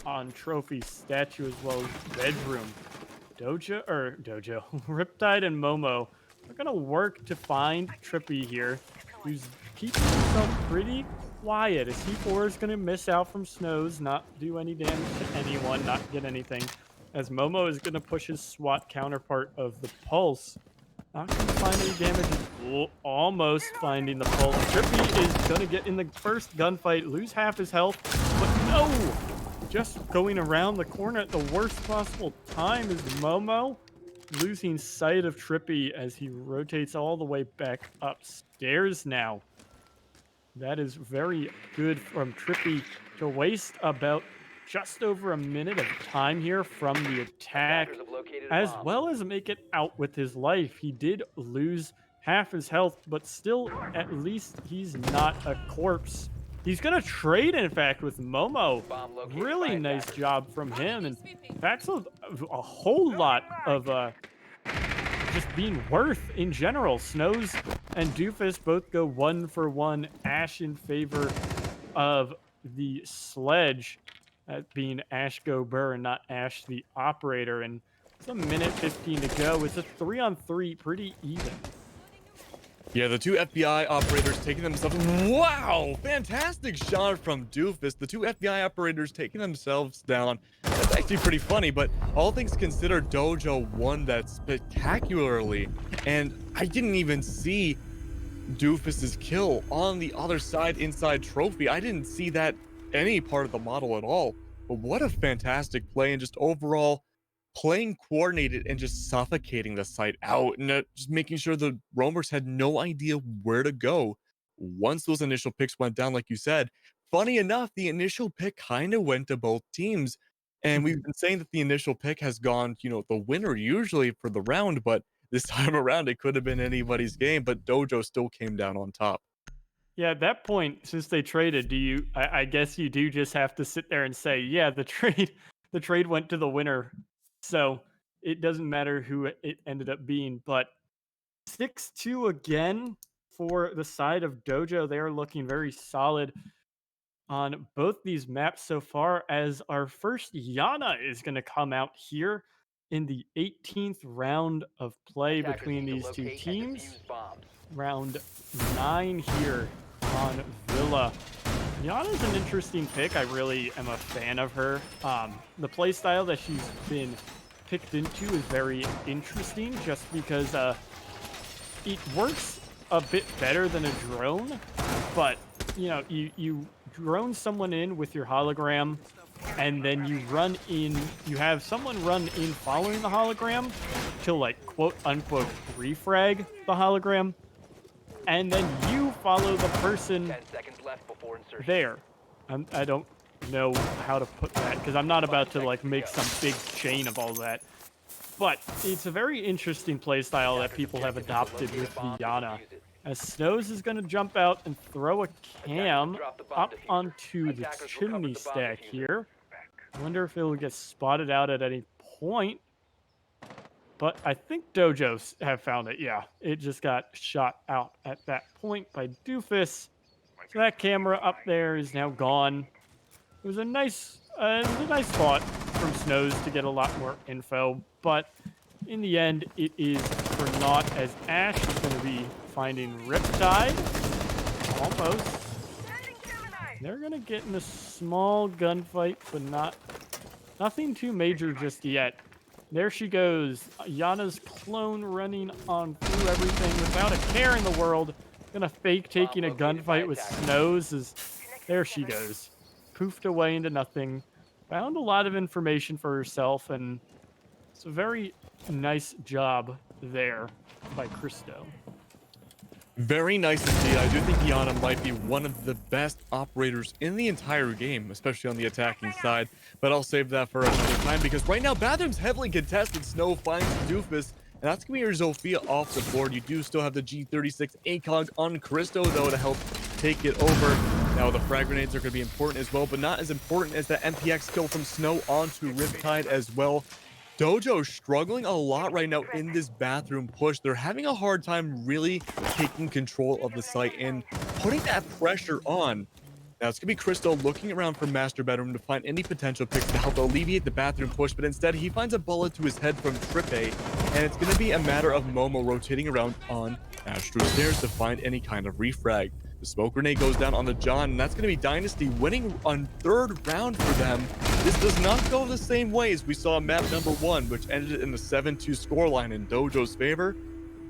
Speaker 2: on Trophy, Statue, as well as Bedroom. Dojo, Riptide and Momo are going to work to find Trippy here, who's keeping himself pretty quiet, as C4 is going to miss out from Snows, not do any damage to anyone, not get anything, as Momo is going to push his SWAT counterpart of the Pulse. Not going to find any damage. Almost finding the Pulse. Trippy is going to get in the first gunfight, lose half his health, but no! Just going around the corner at the worst possible time is Momo losing sight of Trippy as he rotates all the way back upstairs now. That is very good from Trippy to waste about just over a minute of time here from the attack, as well as make it out with his life. He did lose half his health, but still, at least he's not a corpse. He's going to trade, in fact, with Momo. Really nice job from him. And that's a whole lot of just being worth in general. Snows and Doofus both go 1 for 1. Ash in favor of the Sledge, being Ash Go Burr and not Ash the Operator. And it's a minute 15 to go. It's a 3-on-3, pretty even.
Speaker 1: Yeah, the two FBI operators taking themselves... Wow! Fantastic shot from Doofus. The two FBI operators taking themselves down. That's actually pretty funny, but all things considered, Dojo won that spectacularly. And I didn't even see Doofus's kill on the other side inside Trophy. I didn't see that any part of the model at all. But what a fantastic play, and just overall playing coordinated and just suffocating the site out, and just making sure the roamers had no idea where to go once those initial picks went down, like you said. Funny enough, the initial pick kind of went to both teams, and we've been saying that the initial pick has gone, you know, the winner usually for the round, but this time around it could have been anybody's game, but Dojo still came down on top.
Speaker 2: Yeah, at that point, since they traded, I guess you do just have to sit there and say, yeah, the trade went to the winner. So it doesn't matter who it ended up being, but 6-2 again for the side of Dojo. They are looking very solid on both these maps so far, as our first Yana is going to come out here in the 18th round of play between these two teams. Round 9 here on Villa. Yana's an interesting pick. I really am a fan of her. The playstyle that she's been picked into is very interesting, just because it works a bit better than a drone. But you know, you drone someone in with your hologram, and then you run in. You have someone run in following the hologram to, like, quote unquote refrag the hologram, and then you follow the person
Speaker 3: 10 seconds left before insertion.
Speaker 2: there. I don't know how to put that, because I'm not about to, like, make some big chain of all that. But it's a very interesting playstyle that people have adopted with the Yana. As Snows is going to jump out and throw a cam up onto the chimney stack here. I wonder if it'll get spotted out at any point. But I think Dojos have found it. Yeah, it just got shot out at that point by Doofus. So that camera up there is now gone. It was a nice spot from Snows to get a lot more info, but in the end, it is for naught, as Ash is going to be finding Riptide. Almost. They're going to get in a small gunfight, but nothing too major just yet. There she goes. Yana's clone running on through everything without a care in the world. Gonna fake taking a gunfight with Snows. There she goes. Poofed away into nothing. Found a lot of information for herself, and it's a very nice job there by Christo.
Speaker 1: Very nice indeed. I do think Yana might be one of the best operators in the entire game, especially on the attacking side, but I'll save that for another time, because right now Bathroom's heavily contested. Snow finds Doofus, and that's gonna be your Zofia off the board. You do still have the G36 ACOG on Christo though to help take it over. Now, the frag grenades are going to be important as well, but not as important as the MPX kill from Snow onto Riptide as well. Dojo struggling a lot right now in this bathroom push. They're having a hard time really taking control of the site and putting that pressure on. Now, it's going to be Crystal looking around for Master Bedroom to find any potential picks to help alleviate the bathroom push, but instead he finds a bullet to his head from Trippe, and it's going to be a matter of Momo rotating around on Astro Stairs to find any kind of refrag. The smoke grenade goes down on the John, and that's going to be Dynasty winning on third round for them. This does not go the same way as we saw map number 1, which ended in the 7-2 scoreline in Dojo's favor.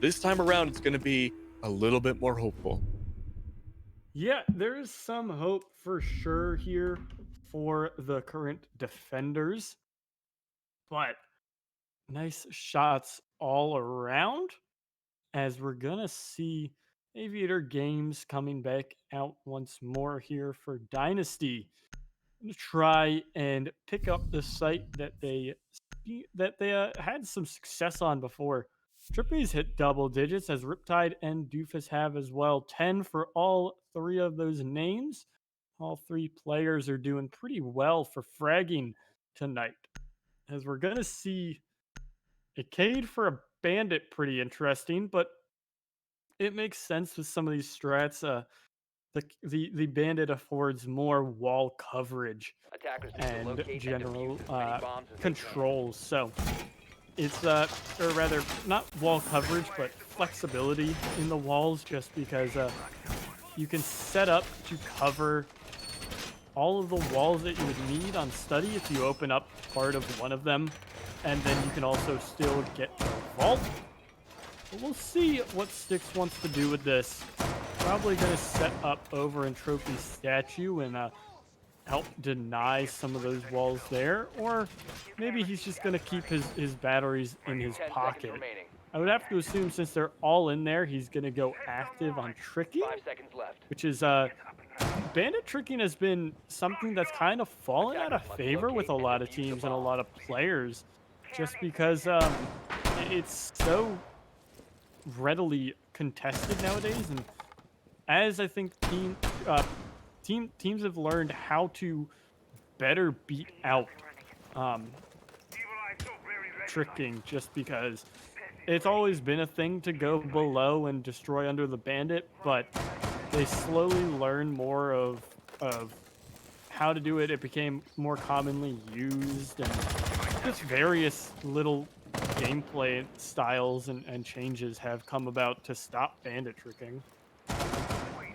Speaker 1: This time around, it's going to be a little bit more hopeful.
Speaker 2: Yeah, there is some hope for sure here for the current defenders, but nice shots all around as we're gonna see Aviator Games coming back out once more here for Dynasty to try and pick up the site that they had some success on before. Trippy's hit double digits as Riptide and Doofus have as well. 10 for all three of those names. All three players are doing pretty well for fragging tonight. As we're going to see a Cade for a Bandit, pretty interesting, but it makes sense with some of these strats. The Bandit affords more wall coverage
Speaker 3: Attackers need to
Speaker 2: and
Speaker 3: locate and
Speaker 2: general
Speaker 3: defuse as many bombs as they can.
Speaker 2: controls. So it's or rather not wall coverage, but flexibility in the walls, just because you can set up to cover all of the walls that you would need on study if you open up part of one of them, and then you can also still get to the vault. But we'll see what Styx wants to do with this. Probably going to set up over in Trophy Statue and help deny some of those walls there, or maybe he's just going to keep his batteries in his
Speaker 3: 10 seconds
Speaker 2: pocket.
Speaker 3: remaining.
Speaker 2: I would have to assume, since they're all in there, he's going to go active on tricking,
Speaker 3: 5 seconds left.
Speaker 2: which is bandit tricking has been something that's kind of fallen out of favor with a lot of teams and a lot of players, just because it's so readily contested nowadays. And as I think teams have learned how to better beat out tricking, just because it's always been a thing to go below and destroy under the bandit, but they slowly learn more of how to do it. It became more commonly used, and just various little gameplay styles and changes have come about to stop bandit tricking.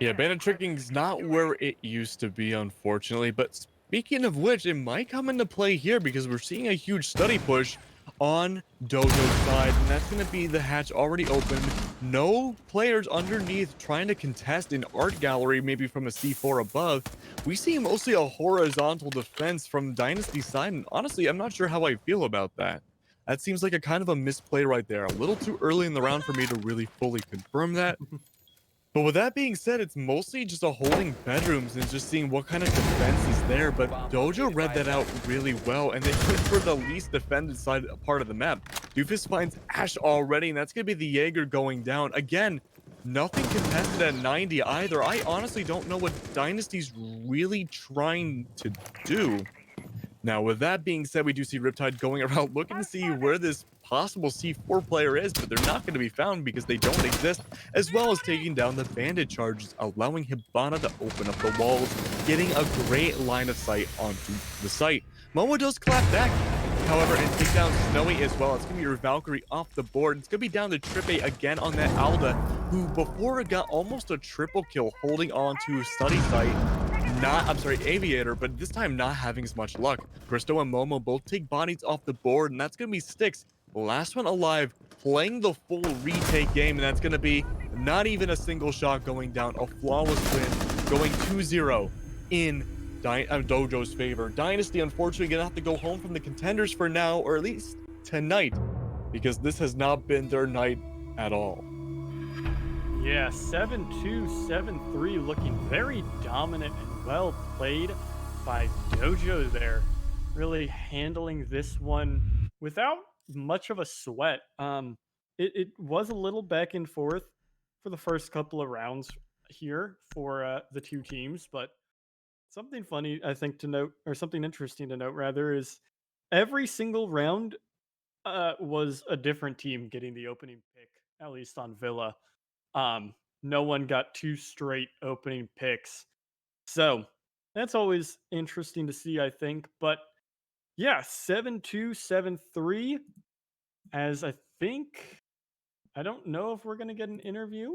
Speaker 1: Yeah, bandit tricking is not where it used to be, unfortunately. But speaking of which, it might come into play here because we're seeing a huge study push on Dojo's side, and that's going to be the hatch already open. No players underneath trying to contest an art gallery, maybe from a C4 above. We see mostly a horizontal defense from Dynasty side, and honestly, I'm not sure how I feel about that. That seems like a kind of a misplay right there. A little too early in the round for me to really fully confirm that. But with that being said, it's mostly just a holding bedrooms and just seeing what kind of defense is there. But Dojo read that out really well, and they went for the least defended side part of the map. Doofus finds Ash already, and that's going to be the Jaeger going down. Again, nothing contested at 90 either. I honestly don't know what Dynasty's really trying to do. Now, with that being said, we do see Riptide going around looking to see where this possible C4 player is, but they're not going to be found because they don't exist, as well as taking down the bandit charges, allowing Hibana to open up the walls, getting a great line of sight onto the site. Momo does clap back, however, and take down Snowy as well. It's going to be your Valkyrie off the board. It's going to be down to Trippe again on that Alda, who before got almost a triple kill holding on to study site. Aviator, but this time not having as much luck. Cristo and Momo both take bodies off the board, and that's going to be Styx, last one alive, playing the full retake game, and that's going to be not even a single shot going down, a flawless win, going 2-0 in Dojo's favor. Dynasty, unfortunately, going to have to go home from the contenders for now, or at least tonight, because this has not been their night at all.
Speaker 2: Yeah, 7-2, 7-3, looking very dominant and well played by Dojo there. Really handling this one without much of a sweat. It was a little back and forth for the first couple of rounds. here for the two teams, but something funny I think to note, or something interesting to note rather, is every single round was a different team getting the opening pick, at least on Villa. Um, no one got two straight opening picks. So that's always interesting to see, I think. But yeah, 7-2, 7-3. As I think, I don't know if we're going to get an interview.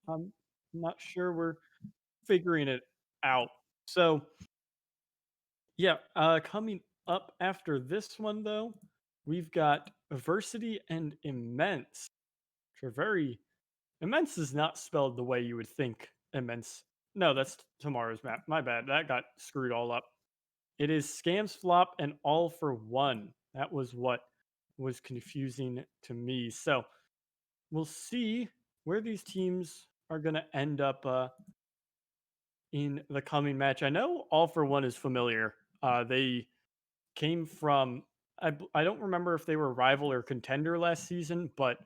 Speaker 2: I'm not sure. We're figuring it out. So yeah, coming up after this one, though, we've got Versity and Immense, which are very. Immense is not spelled the way you would think immense. No, that's tomorrow's map. My bad. That got screwed all up. It is Scams Flop and All for One. That was what was confusing to me. So we'll see where these teams are going to end up in the coming match. I know All for One is familiar. They came from, I don't remember if they were rival or contender last season, but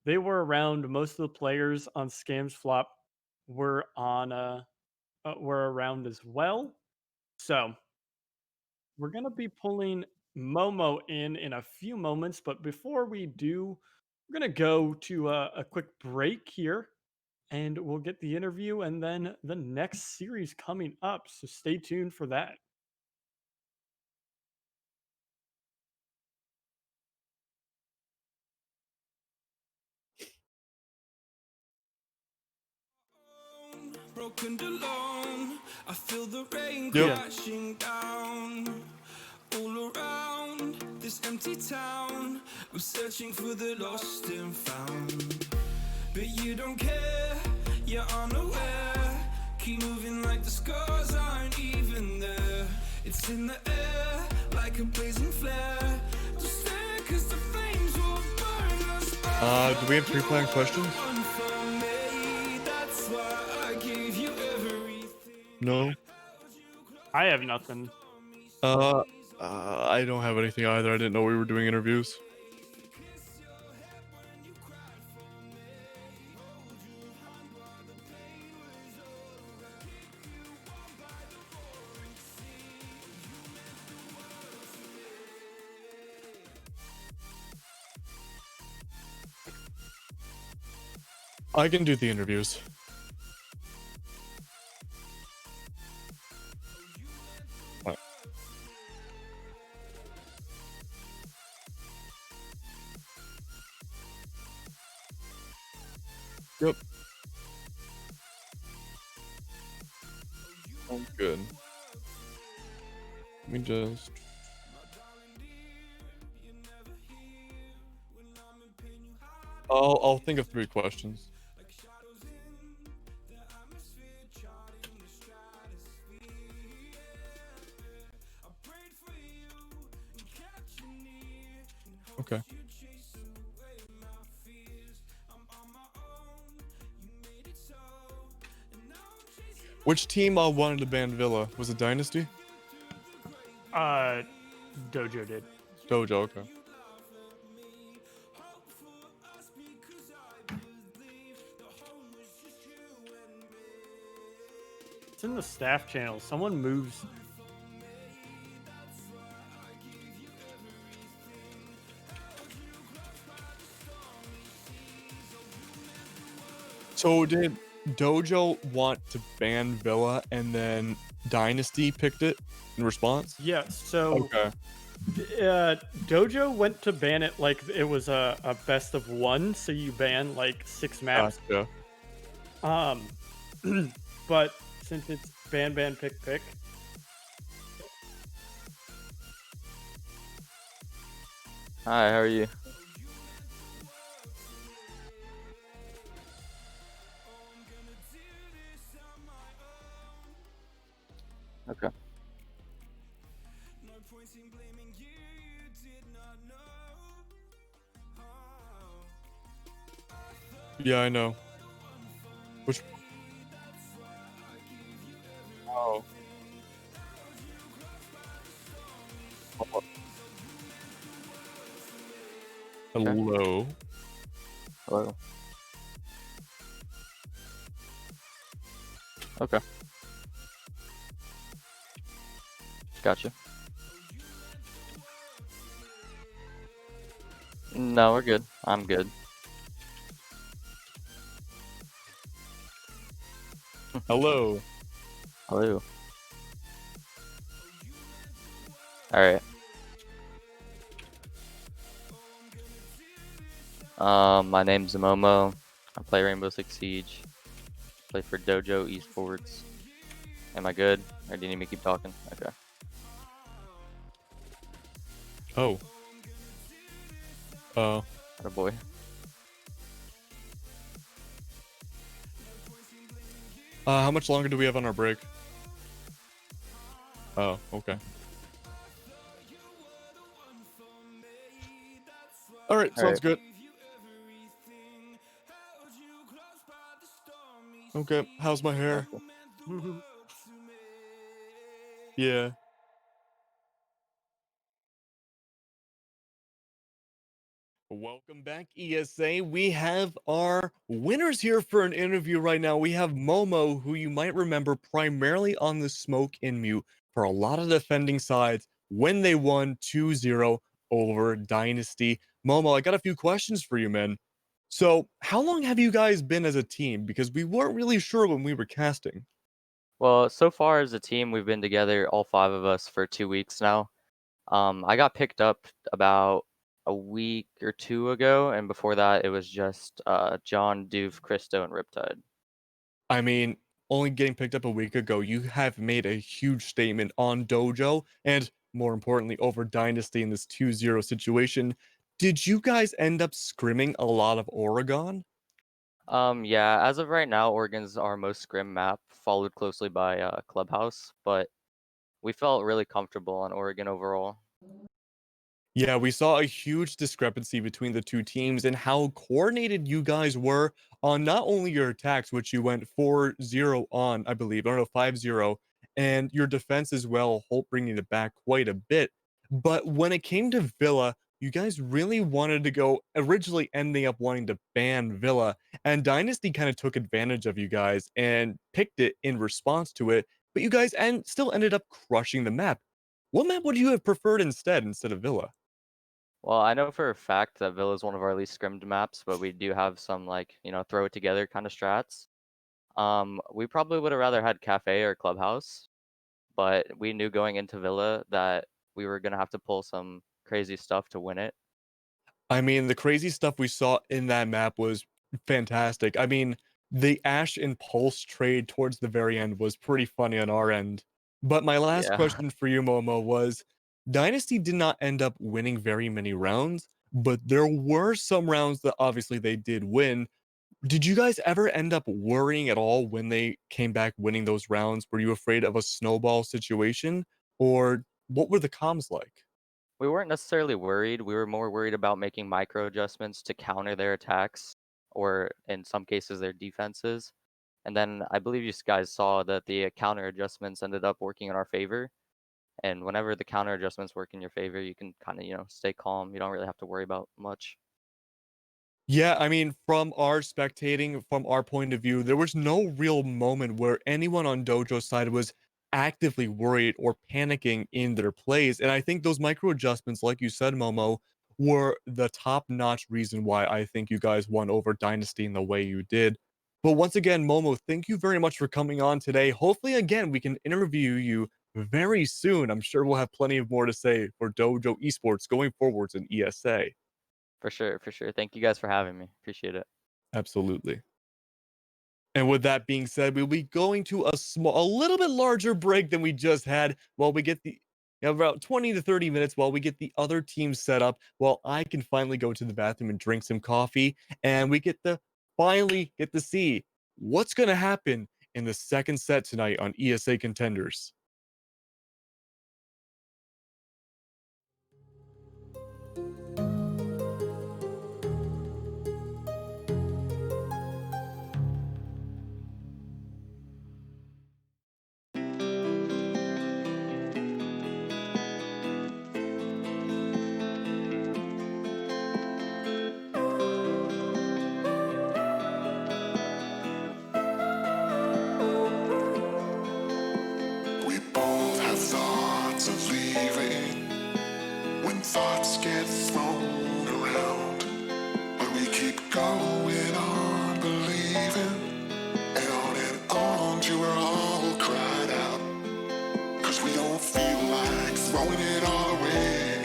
Speaker 2: they were around. Most of the players on Scams Flop were around as well. So we're gonna be pulling Momo in a few moments, but before we do, we're gonna go to a quick break here, and we'll get the interview and then the next series coming up. So stay tuned for that.
Speaker 4: Broken alone, I feel the rain
Speaker 1: Yep.
Speaker 4: crashing down all around this empty town. I'm searching for the lost and found, but you don't care, you're unaware. Keep moving like the scars aren't even there. It's in the air like a blazing flare. Just stare 'cause the flames will burn us.
Speaker 1: Do we have pre-planned questions? No.
Speaker 2: I have nothing.
Speaker 1: I don't have anything either. I didn't know we were doing interviews. I can do the interviews. Alright. Yep. Sounds good. Let me just. I'll think of 3 questions. Okay. Which team wanted to ban Villa? Was it Dynasty?
Speaker 2: Dojo did.
Speaker 1: Dojo, okay.
Speaker 2: It's in the staff channel. Someone moves.
Speaker 1: So did Dojo want to ban Villa and then Dynasty picked it in response?
Speaker 2: Yeah, so
Speaker 1: Okay.
Speaker 2: Dojo went to ban it like it was a best of one, so you ban like 6 maps.
Speaker 1: Gotcha.
Speaker 2: But since it's ban pick pick.
Speaker 5: Hi, how are you? Okay.
Speaker 1: Yeah, I know. Which? Oh. Hello.
Speaker 5: Hello. Okay. Gotcha. No, we're good. I'm good.
Speaker 1: Hello.
Speaker 5: Hello. Alright. My name's Momo. I play Rainbow Six Siege. Play for Dojo Esports. Am I good? Or do you need me to keep talking? Okay.
Speaker 1: Oh.
Speaker 5: Oh boy.
Speaker 1: How much longer do we have on our break? Oh, okay. All right, sounds
Speaker 5: Alright.
Speaker 1: good. Okay, how's my hair?
Speaker 5: Gotcha.
Speaker 1: Yeah. Welcome back, ESA. We have our winners here for an interview right now. We have Momo, who you might remember primarily on the smoke and mute for a lot of defending sides when they won 2-0 over Dynasty. Momo, I got a few questions for you, man. So, how long have you guys been as a team? Because we weren't really sure when we were casting.
Speaker 5: Well, so far as a team, we've been together, all 5 of us, for 2 weeks now. I got picked up about a week or two ago, and before that, it was just John, Doof, Christo, and Riptide.
Speaker 1: I mean, only getting picked up a week ago, you have made a huge statement on Dojo and more importantly over Dynasty in this 2-0 situation. Did you guys end up scrimming a lot of Oregon?
Speaker 5: Yeah, as of right now, Oregon's our most scrim map, followed closely by Clubhouse, but we felt really comfortable on Oregon overall.
Speaker 1: Yeah, we saw a huge discrepancy between the two teams and how coordinated you guys were on not only your attacks, which you went 4-0 on, I believe, or no, 5-0, and your defense as well, Holt bringing it back quite a bit. But when it came to Villa, you guys really wanted to go, originally ending up wanting to ban Villa, and Dynasty kind of took advantage of you guys and picked it in response to it, but you guys still ended up crushing the map. What map would you have preferred instead of Villa?
Speaker 5: Well, I know for a fact that Villa is one of our least scrimmed maps, but we do have some throw it together kind of strats. We probably would have rather had Cafe or Clubhouse, but we knew going into Villa that we were gonna have to pull some crazy stuff to win it.
Speaker 1: I mean, the crazy stuff we saw in that map was fantastic. I mean, the Ash and Pulse trade towards the very end was pretty funny on our end. But my last
Speaker 5: Yeah.
Speaker 1: question for you, Momo, was Dynasty did not end up winning very many rounds, but there were some rounds that obviously they did win. Did you guys ever end up worrying at all when they came back winning those rounds? Were you afraid of a snowball situation? Or what were the comms like?
Speaker 5: We weren't necessarily worried. We were more worried about making micro adjustments to counter their attacks, or in some cases their defenses. And then I believe you guys saw that the counter adjustments ended up working in our favor. And whenever the counter adjustments work in your favor, you can kind of, stay calm. You don't really have to worry about much.
Speaker 1: Yeah, I mean, from our spectating, from our point of view, there was no real moment where anyone on Dojo's side was actively worried or panicking in their plays. And I think those micro adjustments, like you said, Momo, were the top-notch reason why I think you guys won over Dynasty in the way you did. But once again, Momo, thank you very much for coming on today. Hopefully, again, we can interview you very soon. I'm sure we'll have plenty of more to say for Dojo Esports going forwards in ESA.
Speaker 5: For sure, for sure. Thank you guys for having me. Appreciate it.
Speaker 1: Absolutely. And with that being said, we'll be going to a little bit larger break than we just had while we get about 20 to 30 minutes while we get the other teams set up, while I can finally go to the bathroom and drink some coffee, and we finally get to see what's going to happen in the second set tonight on ESA Contenders.
Speaker 4: throwing it all away.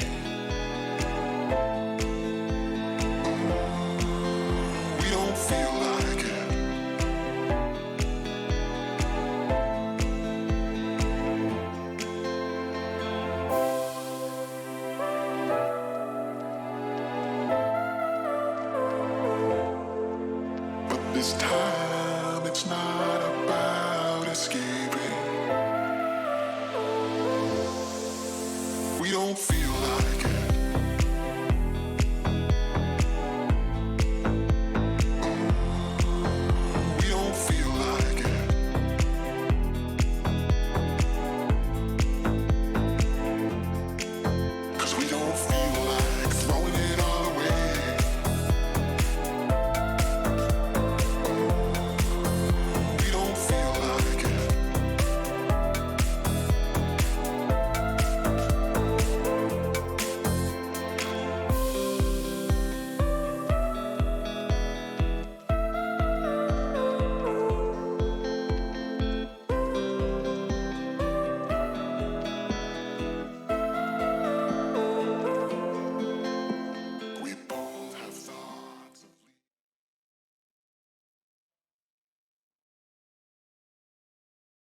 Speaker 4: We don't feel like it. But this time it's not about escaping. We don't